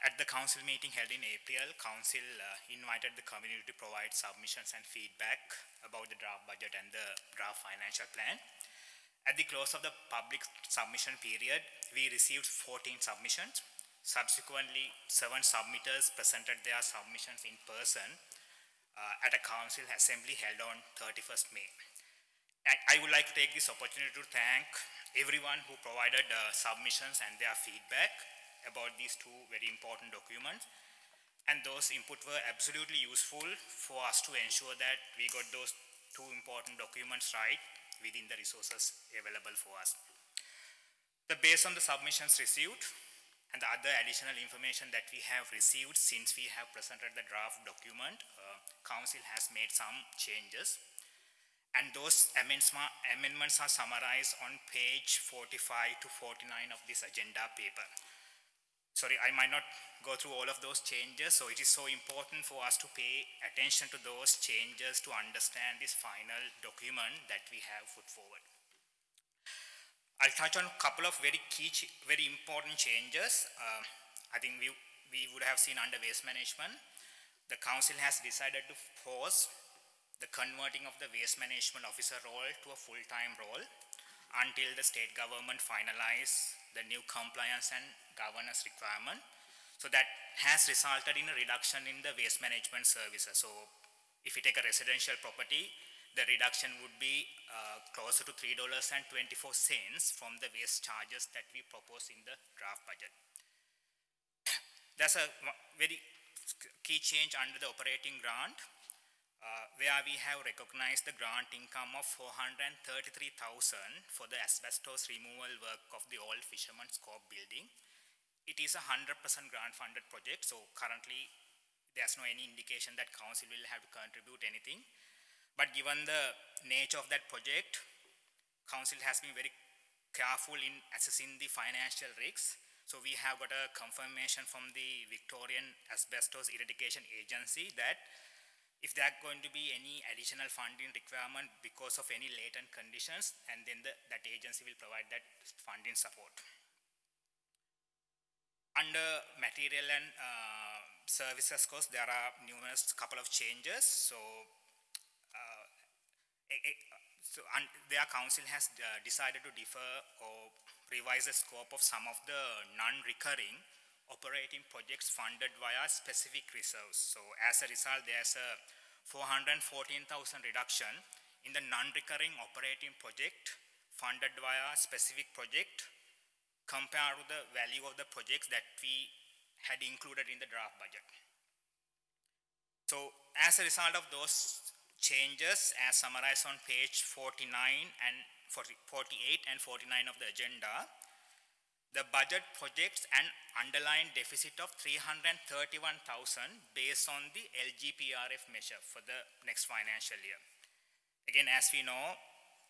At the council meeting held in April, council invited the community to provide submissions and feedback about the draft budget and the draft financial plan. At the close of the public submission period, we received 14 submissions. Subsequently, 7 submitters presented their submissions in person at a council assembly held on 31st May. I would like to take this opportunity to thank everyone who provided submissions and their feedback about these 2 very important documents. And those input were absolutely useful for us to ensure that we got those 2 important documents right within the resources available for us. Based on the submissions received and the other additional information that we have received since we have presented the draft document, council has made some changes. And those amendments are summarized on page 45 to 49 of this agenda paper. Sorry, I might not go through all of those changes, so it is so important for us to pay attention to those changes to understand this final document that we have put forward. I'll touch on a couple of very important changes. I think we would have seen under waste management. The council has decided to pause the converting of the waste management officer role to a full-time role until the state government finalize the new compliance and governance requirement. So that has resulted in a reduction in the waste management services. So if you take a residential property, the reduction would be closer to $3.24 from the waste charges that we propose in the draft budget. That's a very key change under the operating grant, where we have recognized the grant income of $433,000 for the asbestos removal work of the old Fisherman's Cove building. It is a 100% grant funded project, so currently there's no any indication that council will have to contribute anything. But given the nature of that project, council has been very careful in assessing the financial risks. So we have got a confirmation from the Victorian Asbestos Eradication Agency that if there are going to be any additional funding requirement because of any latent conditions, and then that agency will provide that funding support. Under material and services cost, there are numerous couple of changes. So, their council has decided to defer or revise the scope of some of the non-recurring operating projects funded via specific reserves. So as a result, there's a $414,000 reduction in the non-recurring operating project funded via specific project compared to the value of the projects that we had included in the draft budget. So as a result of those changes, as summarized on page 48 and 49 of the agenda, The budget projects an underlying deficit of 331,000 based on the LGPRF measure for the next financial year. Again, as we know,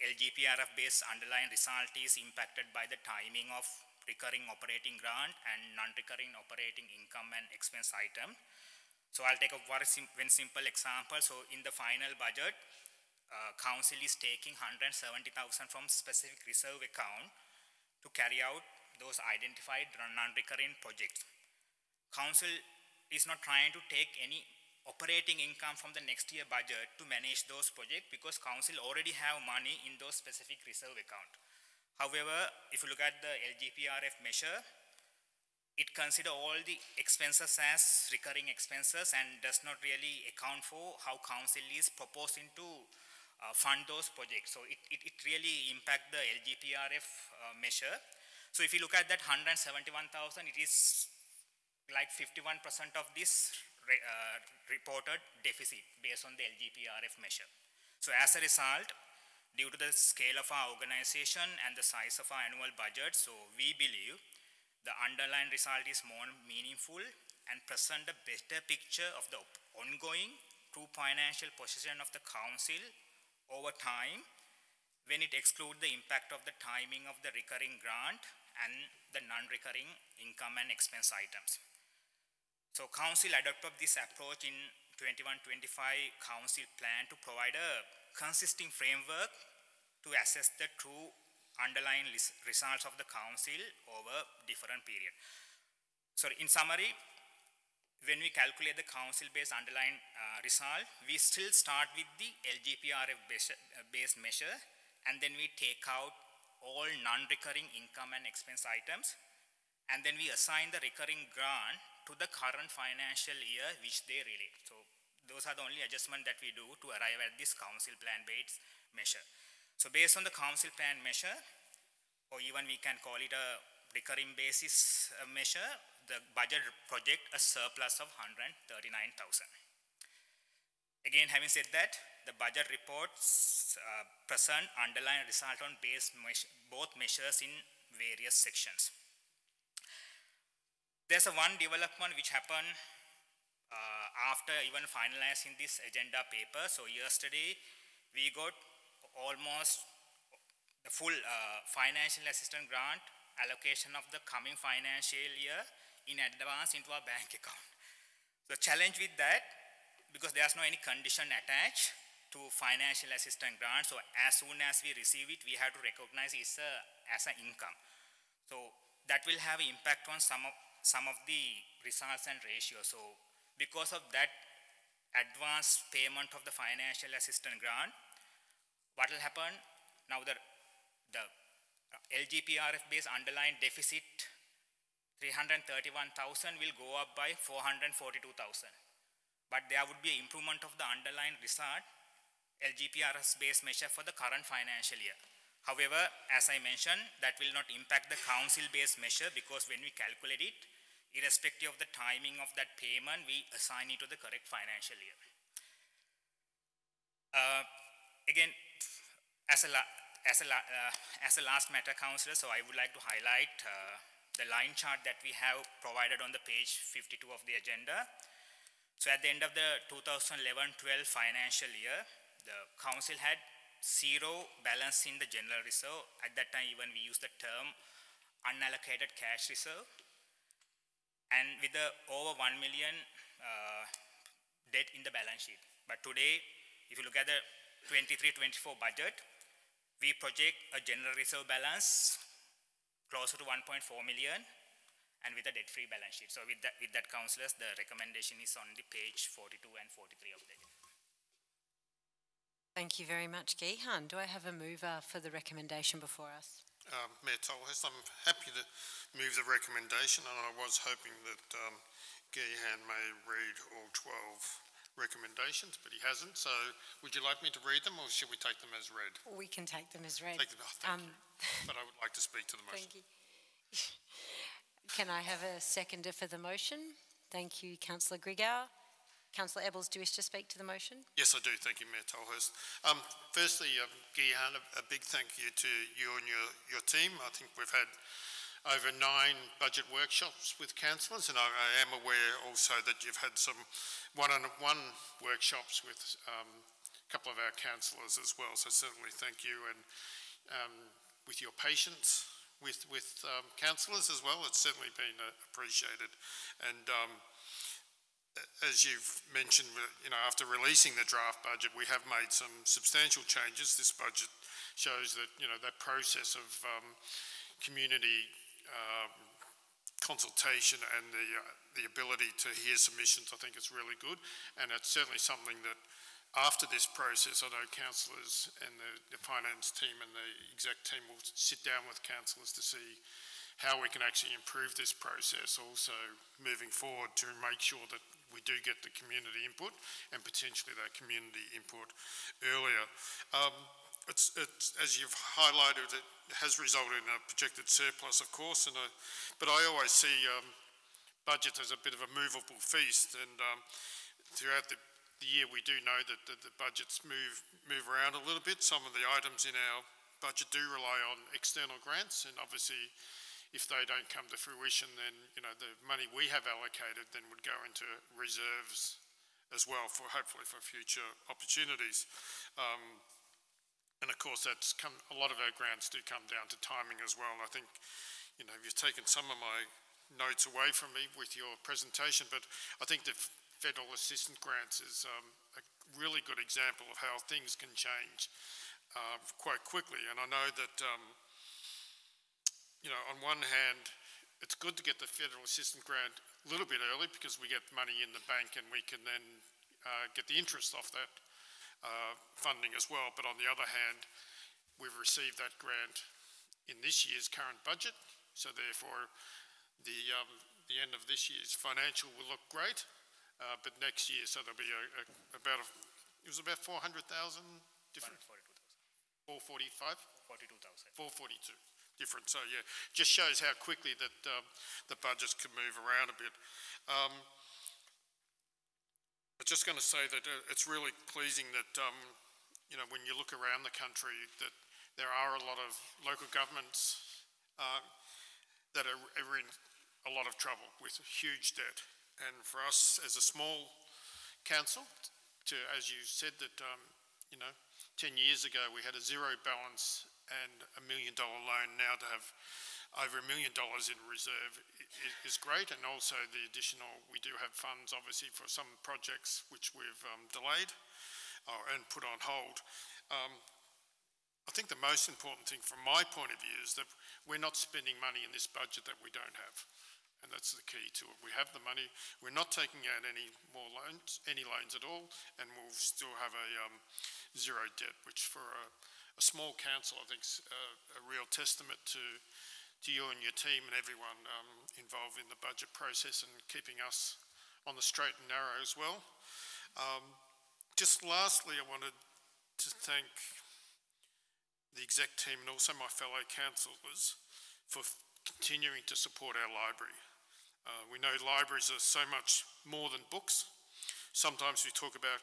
LGPRF based underlying result is impacted by the timing of recurring operating grant and non-recurring operating income and expense item. So I'll take a very simple example. So in the final budget, council is taking 170,000 from specific reserve account to carry out those identified non-recurring projects. Council is not trying to take any operating income from the next year budget to manage those projects because council already have money in those specific reserve account. However, if you look at the LGPRF measure, it considers all the expenses as recurring expenses and does not really account for how council is proposing to fund those projects. So it really impacts the LGPRF measure. So if you look at that 171,000, it is like 51% of this reported deficit based on the LGPRF measure. So as a result, due to the scale of our organization and the size of our annual budget, so we believe the underlying result is more meaningful and present a better picture of the ongoing true financial position of the council over time when it excludes the impact of the timing of the recurring grant and the non-recurring income and expense items. So council adopted this approach in 21-25 council plan to provide a consistent framework to assess the true underlying results of the council over different period. So in summary, when we calculate the council-based underlying result, we still start with the LGPRF-based measure, and then we take out all non-recurring income and expense items, and then we assign the recurring grant to the current financial year which they relate. So those are the only adjustments that we do to arrive at this council plan-based measure. So based on the council plan measure, or even we can call it a recurring basis measure, the budget project a surplus of 139,000. Again, having said that, the budget reports present underlying result on both measures in various sections. There's one development which happened after even finalizing this agenda paper. So yesterday, we got almost the full financial assistance grant allocation of the coming financial year in advance into our bank account. The challenge with that, because there's no any condition attached to financial assistance grant, so as soon as we receive it, we have to recognize it as an income. So that will have an impact on some of the results and ratios. So because of that advance payment of the financial assistance grant, what will happen now? The LGPRF based underlying deficit 331,000 will go up by 442,000. But there would be an improvement of the underlying result LGPRF based measure for the current financial year. However, as I mentioned, that will not impact the council based measure because when we calculate it, irrespective of the timing of that payment, we assign it to the correct financial year. Again, as a last matter, councillor, so I would like to highlight the line chart that we have provided on the page 52 of the agenda. So at the end of the 2011-12 financial year, the council had zero balance in the general reserve. At that time, even we used the term unallocated cash reserve. And with the over 1 million debt in the balance sheet. But today, if you look at the 23-24 budget, we project a general reserve balance closer to 1.4 million and with a debt-free balance sheet. So with that, councillors, the recommendation is on the page 42 and 43 of the agenda. Thank you very much, Gihan. Do I have a mover for the recommendation before us? Mayor Tolhurst, I'm happy to move the recommendation, and I was hoping that Gihan may read all 12 recommendations, but he hasn't. So would you like me to read them, or should we take them as read? We can take them as read. Thank you. But I would like to speak to the motion. Thank you. Can I have a seconder for the motion? Thank you, Councillor Grigau. Councillor Ebbels, do you wish to speak to the motion? Yes, I do. Thank you, Mayor Tolhurst. Firstly, Gihan, a big thank you to you and your team. I think we've had over 9 budget workshops with councillors, and I am aware also that you've had some one-on-one workshops with a couple of our councillors as well, so certainly thank you, and with your patience with councillors as well, it's certainly been appreciated. And as you've mentioned, after releasing the draft budget, we have made some substantial changes. This budget shows that, that process of community consultation and the ability to hear submissions, I think is really good. And it's certainly something that after this process, I know councillors and the finance team and the exec team will sit down with councillors to see how we can actually improve this process, also moving forward to make sure that we do get the community input and potentially that community input earlier. It's, as you've highlighted, it has resulted in a projected surplus, of course, but I always see budget as a bit of a movable feast, and throughout the year we do know that the budgets move around a little bit. Some of the items in our budget do rely on external grants, and obviously if they don't come to fruition, then the money we have allocated then would go into reserves as well, for hopefully for future opportunities. And of course, a lot of our grants do come down to timing as well. And I think, you've taken some of my notes away from me with your presentation, but I think the federal assistance grants is a really good example of how things can change quite quickly. And I know that, on one hand, it's good to get the federal assistance grant a little bit early because we get money in the bank and we can then get the interest off that funding as well. But on the other hand, we've received that grant in this year's current budget, so therefore the end of this year's financial will look great, but next year, so there'll be it was about 400,000 different. 445. 442,000. 442 different. So yeah, just shows how quickly that the budgets can move around a bit. I'm just going to say that it's really pleasing that, when you look around the country, that there are a lot of local governments that are in a lot of trouble with huge debt. And for us as a small council, as you said, that, 10 years ago we had a zero balance and $1 million loan, now to have over $1 million in reserve is great, and also the additional, we do have funds obviously for some projects which we've delayed and put on hold. I think the most important thing from my point of view is that we're not spending money in this budget that we don't have, and that's the key to it. We have the money, we're not taking out any more loans, any loans at all, and we'll still have a zero debt, which for a small council I think is a real testament to you and your team and everyone involved in the budget process and keeping us on the straight and narrow as well. Just lastly, I wanted to thank the exec team and also my fellow councillors for continuing to support our library. We know libraries are so much more than books. Sometimes we talk about,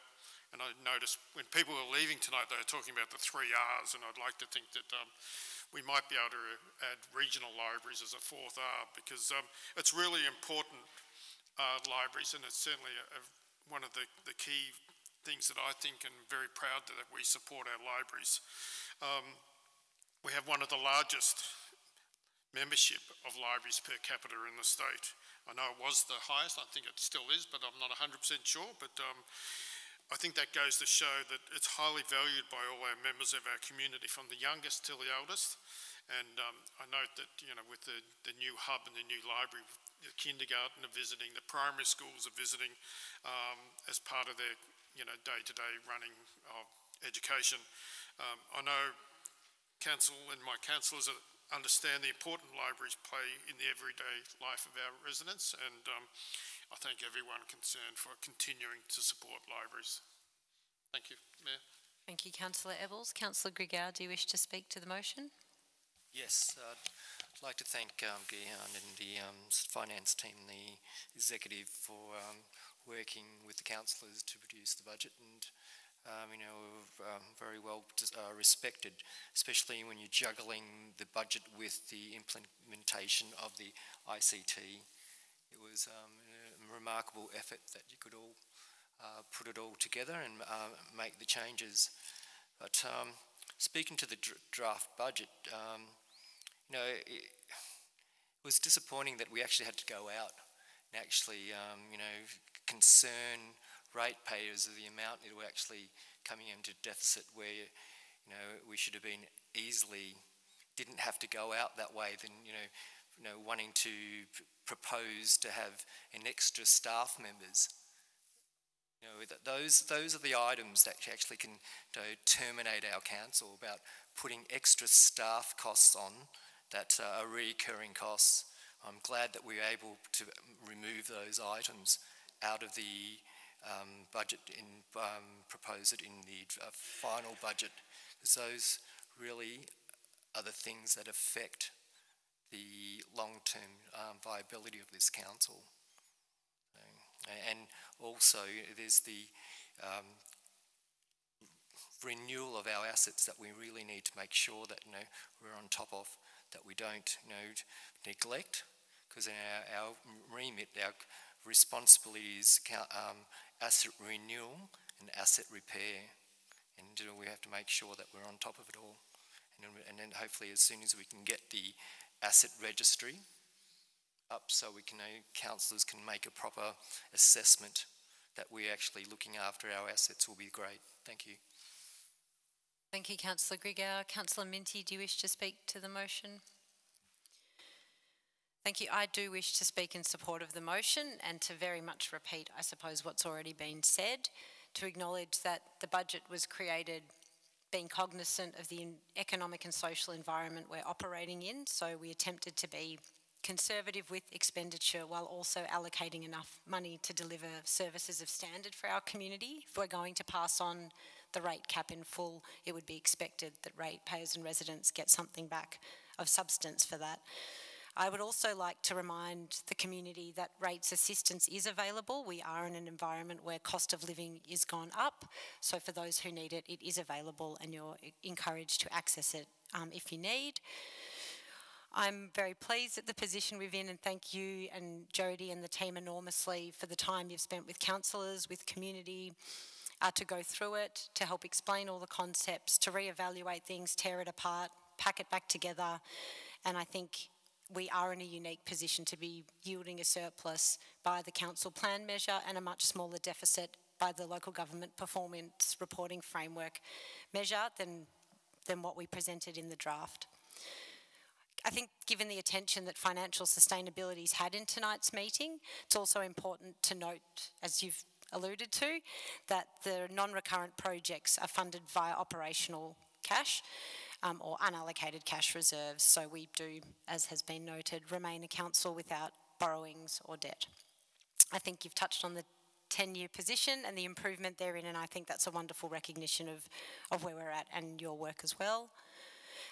and I noticed when people were leaving tonight, they were talking about the 3 R's, and I'd like to think that we might be able to add regional libraries as a 4th R, because it's really important, libraries, and it's certainly one of the key things that I think and very proud that we support our libraries. We have one of the largest membership of libraries per capita in the state. I know it was the highest, I think it still is, but I'm not 100% sure, but I think that goes to show that it's highly valued by all our members of our community, from the youngest till the oldest. And I note that, with the new hub and the new library, the kindergarten are visiting, the primary schools are visiting as part of their, day-to-day running of education. I know council and my councillors understand the important libraries play in the everyday life of our residents, and I thank everyone concerned for continuing to support libraries. Thank you, Mayor. Thank you, Councillor Ebbels. Councillor Grigau, do you wish to speak to the motion? Yes, I'd like to thank Guihan and the finance team, the executive, for working with the councillors to produce the budget, and very well respected, especially when you're juggling the budget with the implementation of the ICT. It was a remarkable effort that you could all put it all together and make the changes. But speaking to the draft budget, it was disappointing that we actually had to go out and actually, concern ratepayers of the amount that were actually coming into deficit, where, we should have been didn't have to go out that way, than, wanting to propose to have an extra staff members. Those are the items that actually can terminate our council, about putting extra staff costs on that are recurring costs. I'm glad that we were able to remove those items out of the budget and propose it in the final budget, because those really are the things that affect the long-term viability of this council. And also there's the renewal of our assets that we really need to make sure that we're on top of, that we don't neglect, because in our remit, our responsibility is asset renewal and asset repair, and we have to make sure that we're on top of it all, and then hopefully as soon as we can get the asset registry up, so we can, councillors can make a proper assessment that we're actually looking after our assets, will be great. Thank you. Thank you, Councillor Grigor. Councillor Minty, do you wish to speak to the motion? Thank you. I do wish to speak in support of the motion, and to very much repeat, I suppose, what's already been said, to acknowledge that the budget was created being cognisant of the economic and social environment we're operating in, so we attempted to be conservative with expenditure while also allocating enough money to deliver services of standard for our community. If we're going to pass on the rate cap in full, it would be expected that ratepayers and residents get something back of substance for that. I would also like to remind the community that rates assistance is available. We are in an environment where cost of living is gone up, so for those who need it, it is available, and you're encouraged to access it if you need. I'm very pleased at the position we're in, and thank you and Jodie and the team enormously for the time you've spent with councillors, with community, to go through it, to help explain all the concepts, to reevaluate things, tear it apart, pack it back together, and I think we are in a unique position to be yielding a surplus by the council plan measure and a much smaller deficit by the local government performance reporting framework measure than what we presented in the draft. I think given the attention that financial sustainability's had in tonight's meeting, it's also important to note, as you've alluded to, that the non-recurrent projects are funded via operational cash or unallocated cash reserves. So we do, as has been noted, remain a council without borrowings or debt. I think you've touched on the 10-year position and the improvement therein, and I think that's a wonderful recognition of where we're at and your work as well.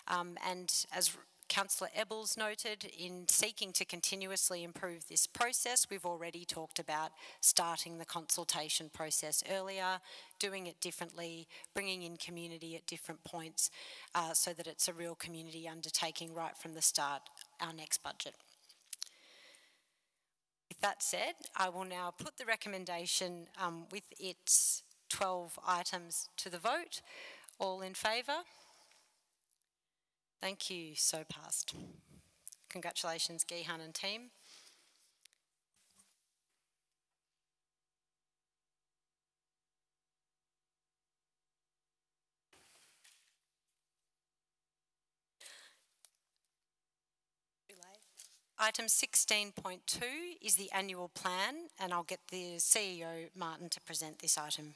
And as Councillor Ebbels noted, in seeking to continuously improve this process, we've already talked about starting the consultation process earlier, doing it differently, bringing in community at different points, so that it's a real community undertaking right from the start, our next budget. With that said, I will now put the recommendation with its 12 items to the vote. All in favour? Thank you, so passed. Congratulations, Gihan and team. Item 16.2 is the annual plan, and I'll get the CEO, Martin, to present this item.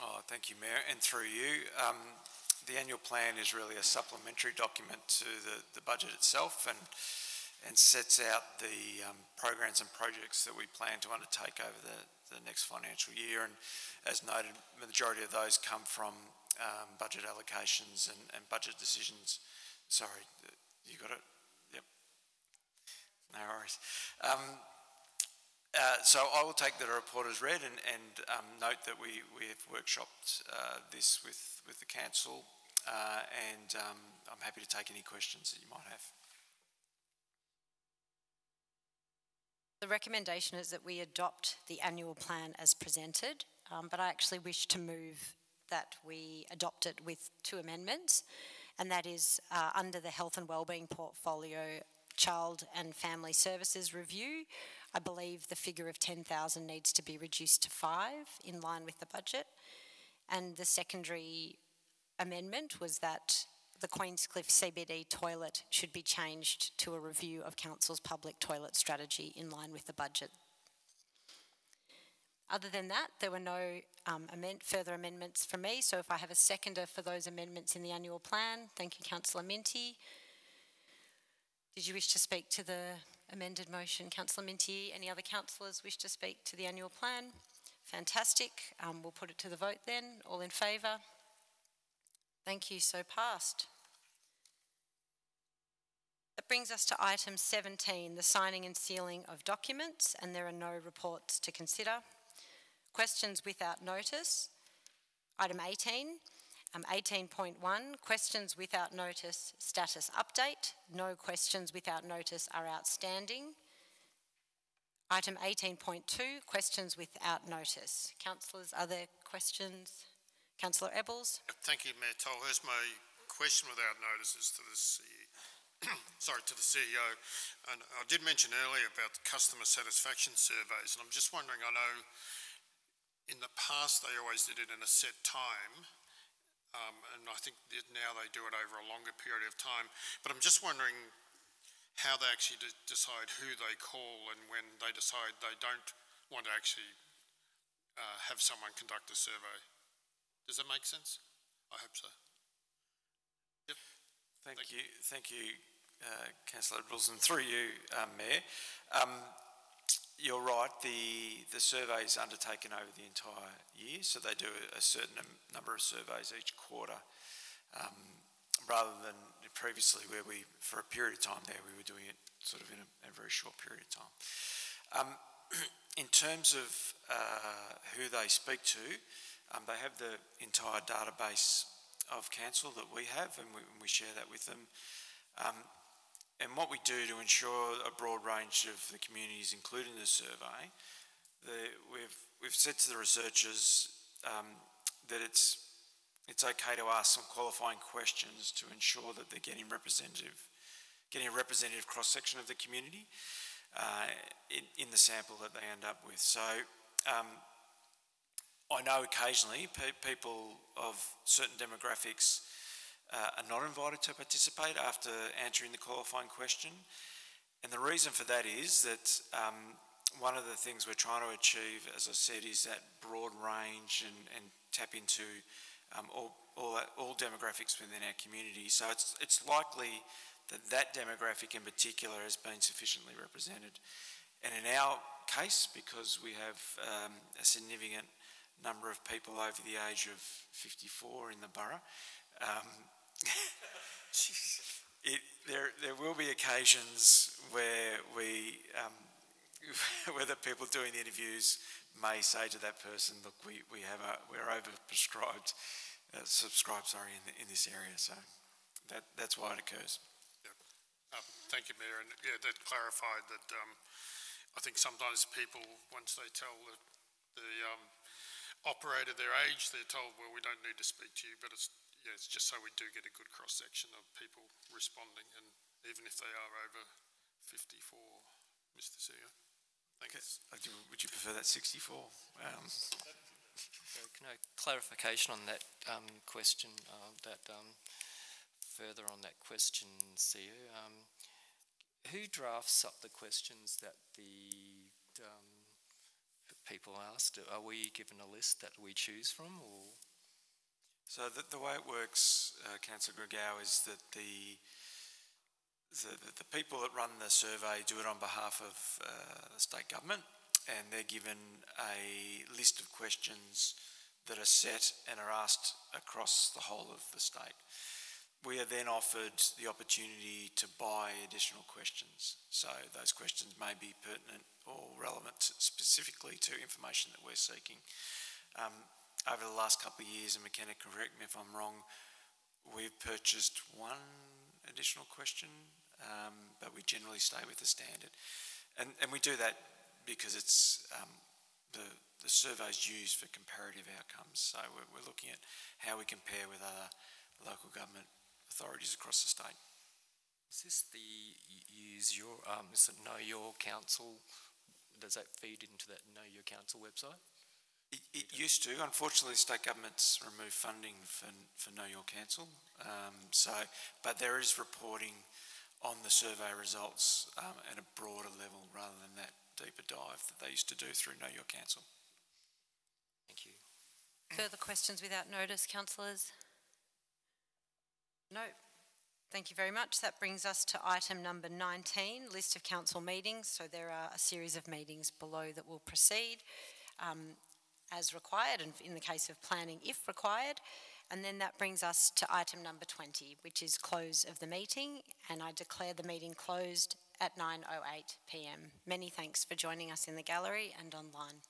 Oh, thank you, Mayor, and through you. The annual plan is really a supplementary document to the budget itself, and sets out the programs and projects that we plan to undertake over the next financial year. And as noted, the majority of those come from budget allocations and budget decisions. Sorry, you got it? Yep. No worries. So I will take the report as read and note that we have workshopped this with the council, and I'm happy to take any questions that you might have. The recommendation is that we adopt the annual plan as presented, but I actually wish to move that we adopt it with 2 amendments, and that is under the health and wellbeing portfolio child and family services review. I believe the figure of 10,000 needs to be reduced to 5 in line with the budget, and the secondary amendment was that the Queenscliff CBD toilet should be changed to a review of Council's public toilet strategy in line with the budget. Other than that, there were no further amendments from me, so if I have a seconder for those amendments in the annual plan, thank you, Councillor Minty. Did you wish to speak to the amended motion, Councillor Minty? Any other councillors wish to speak to the annual plan? Fantastic. We'll put it to the vote then. All in favour? Thank you, so passed. That brings us to item 17, the signing and sealing of documents, and there are no reports to consider. Questions without notice. Item 18. 18.1, questions without notice, status update. No questions without notice are outstanding. Item 18.2, questions without notice. Councillors, are there questions? Councillor Ebbels. Thank you, Mayor Tolhurst. My question without notice is to the to the CEO. And I did mention earlier about the customer satisfaction surveys, and I'm just wondering, I know in the past they always did it in a set time, and I think that now they do it over a longer period of time. But I'm just wondering how they actually decide who they call and when they decide they don't want to actually have someone conduct a survey. Does that make sense? I hope so. Yep. Thank you, Councillor Ebbels, and through you, Mayor. You're right, the survey is undertaken over the entire year, so they do a certain number of surveys each quarter, rather than previously where for a period of time there, we were doing it sort of in a very short period of time. In terms of who they speak to, they have the entire database of council that we have, and we share that with them. And what we do to ensure a broad range of the communities included in the survey, we've said to the researchers that it's okay to ask some qualifying questions to ensure that they're getting a representative cross-section of the community in the sample that they end up with. So I know occasionally people of certain demographics are not invited to participate after answering the qualifying question. And the reason for that is that one of the things we're trying to achieve, as I said, is that broad range and tap into all demographics within our community. So it's likely that demographic in particular has been sufficiently represented. And in our case, because we have a significant number of people over the age of 54 in the borough, there will be occasions where where the people doing the interviews may say to that person, "Look, we're overprescribed, in this area." So that's why it occurs. Yep. Thank you, Mayor. And yeah, that clarified that. I think sometimes people, once they tell the operator their age, they're told, "Well, we don't need to speak to you," but it's just so we do get a good cross-section of people responding, and even if they are over 54, Mr. CEO. Thanks. Would you prefer that 64? Can I clarification on that question, further on that question, CEO? Who drafts up the questions that the people asked? Are we given a list that we choose from, or...? So the way it works, Councillor Gregow, is that the people that run the survey do it on behalf of the state government, and they're given a list of questions that are set and are asked across the whole of the state. We are then offered the opportunity to buy additional questions. So those questions may be pertinent or relevant specifically to information that we're seeking. Over the last couple of years, and McKenna, correct me if I'm wrong, we've purchased one additional question, but we generally stay with the standard. And we do that because it's the survey's used for comparative outcomes. So we're looking at how we compare with other local government authorities across the state. Is this is it Know Your Council? Does that feed into that Know Your Council website? It used to. Unfortunately, state governments removed funding for Know Your Council. But there is reporting on the survey results at a broader level rather than that deeper dive that they used to do through Know Your Council. Thank you. Further questions without notice, councillors? No. Thank you very much. That brings us to item number 19, list of council meetings. So there are a series of meetings below that will proceed as required, and in the case of planning, if required. And then that brings us to item number 20, which is close of the meeting, and I declare the meeting closed at 9:08 p.m. Many thanks for joining us in the gallery and online.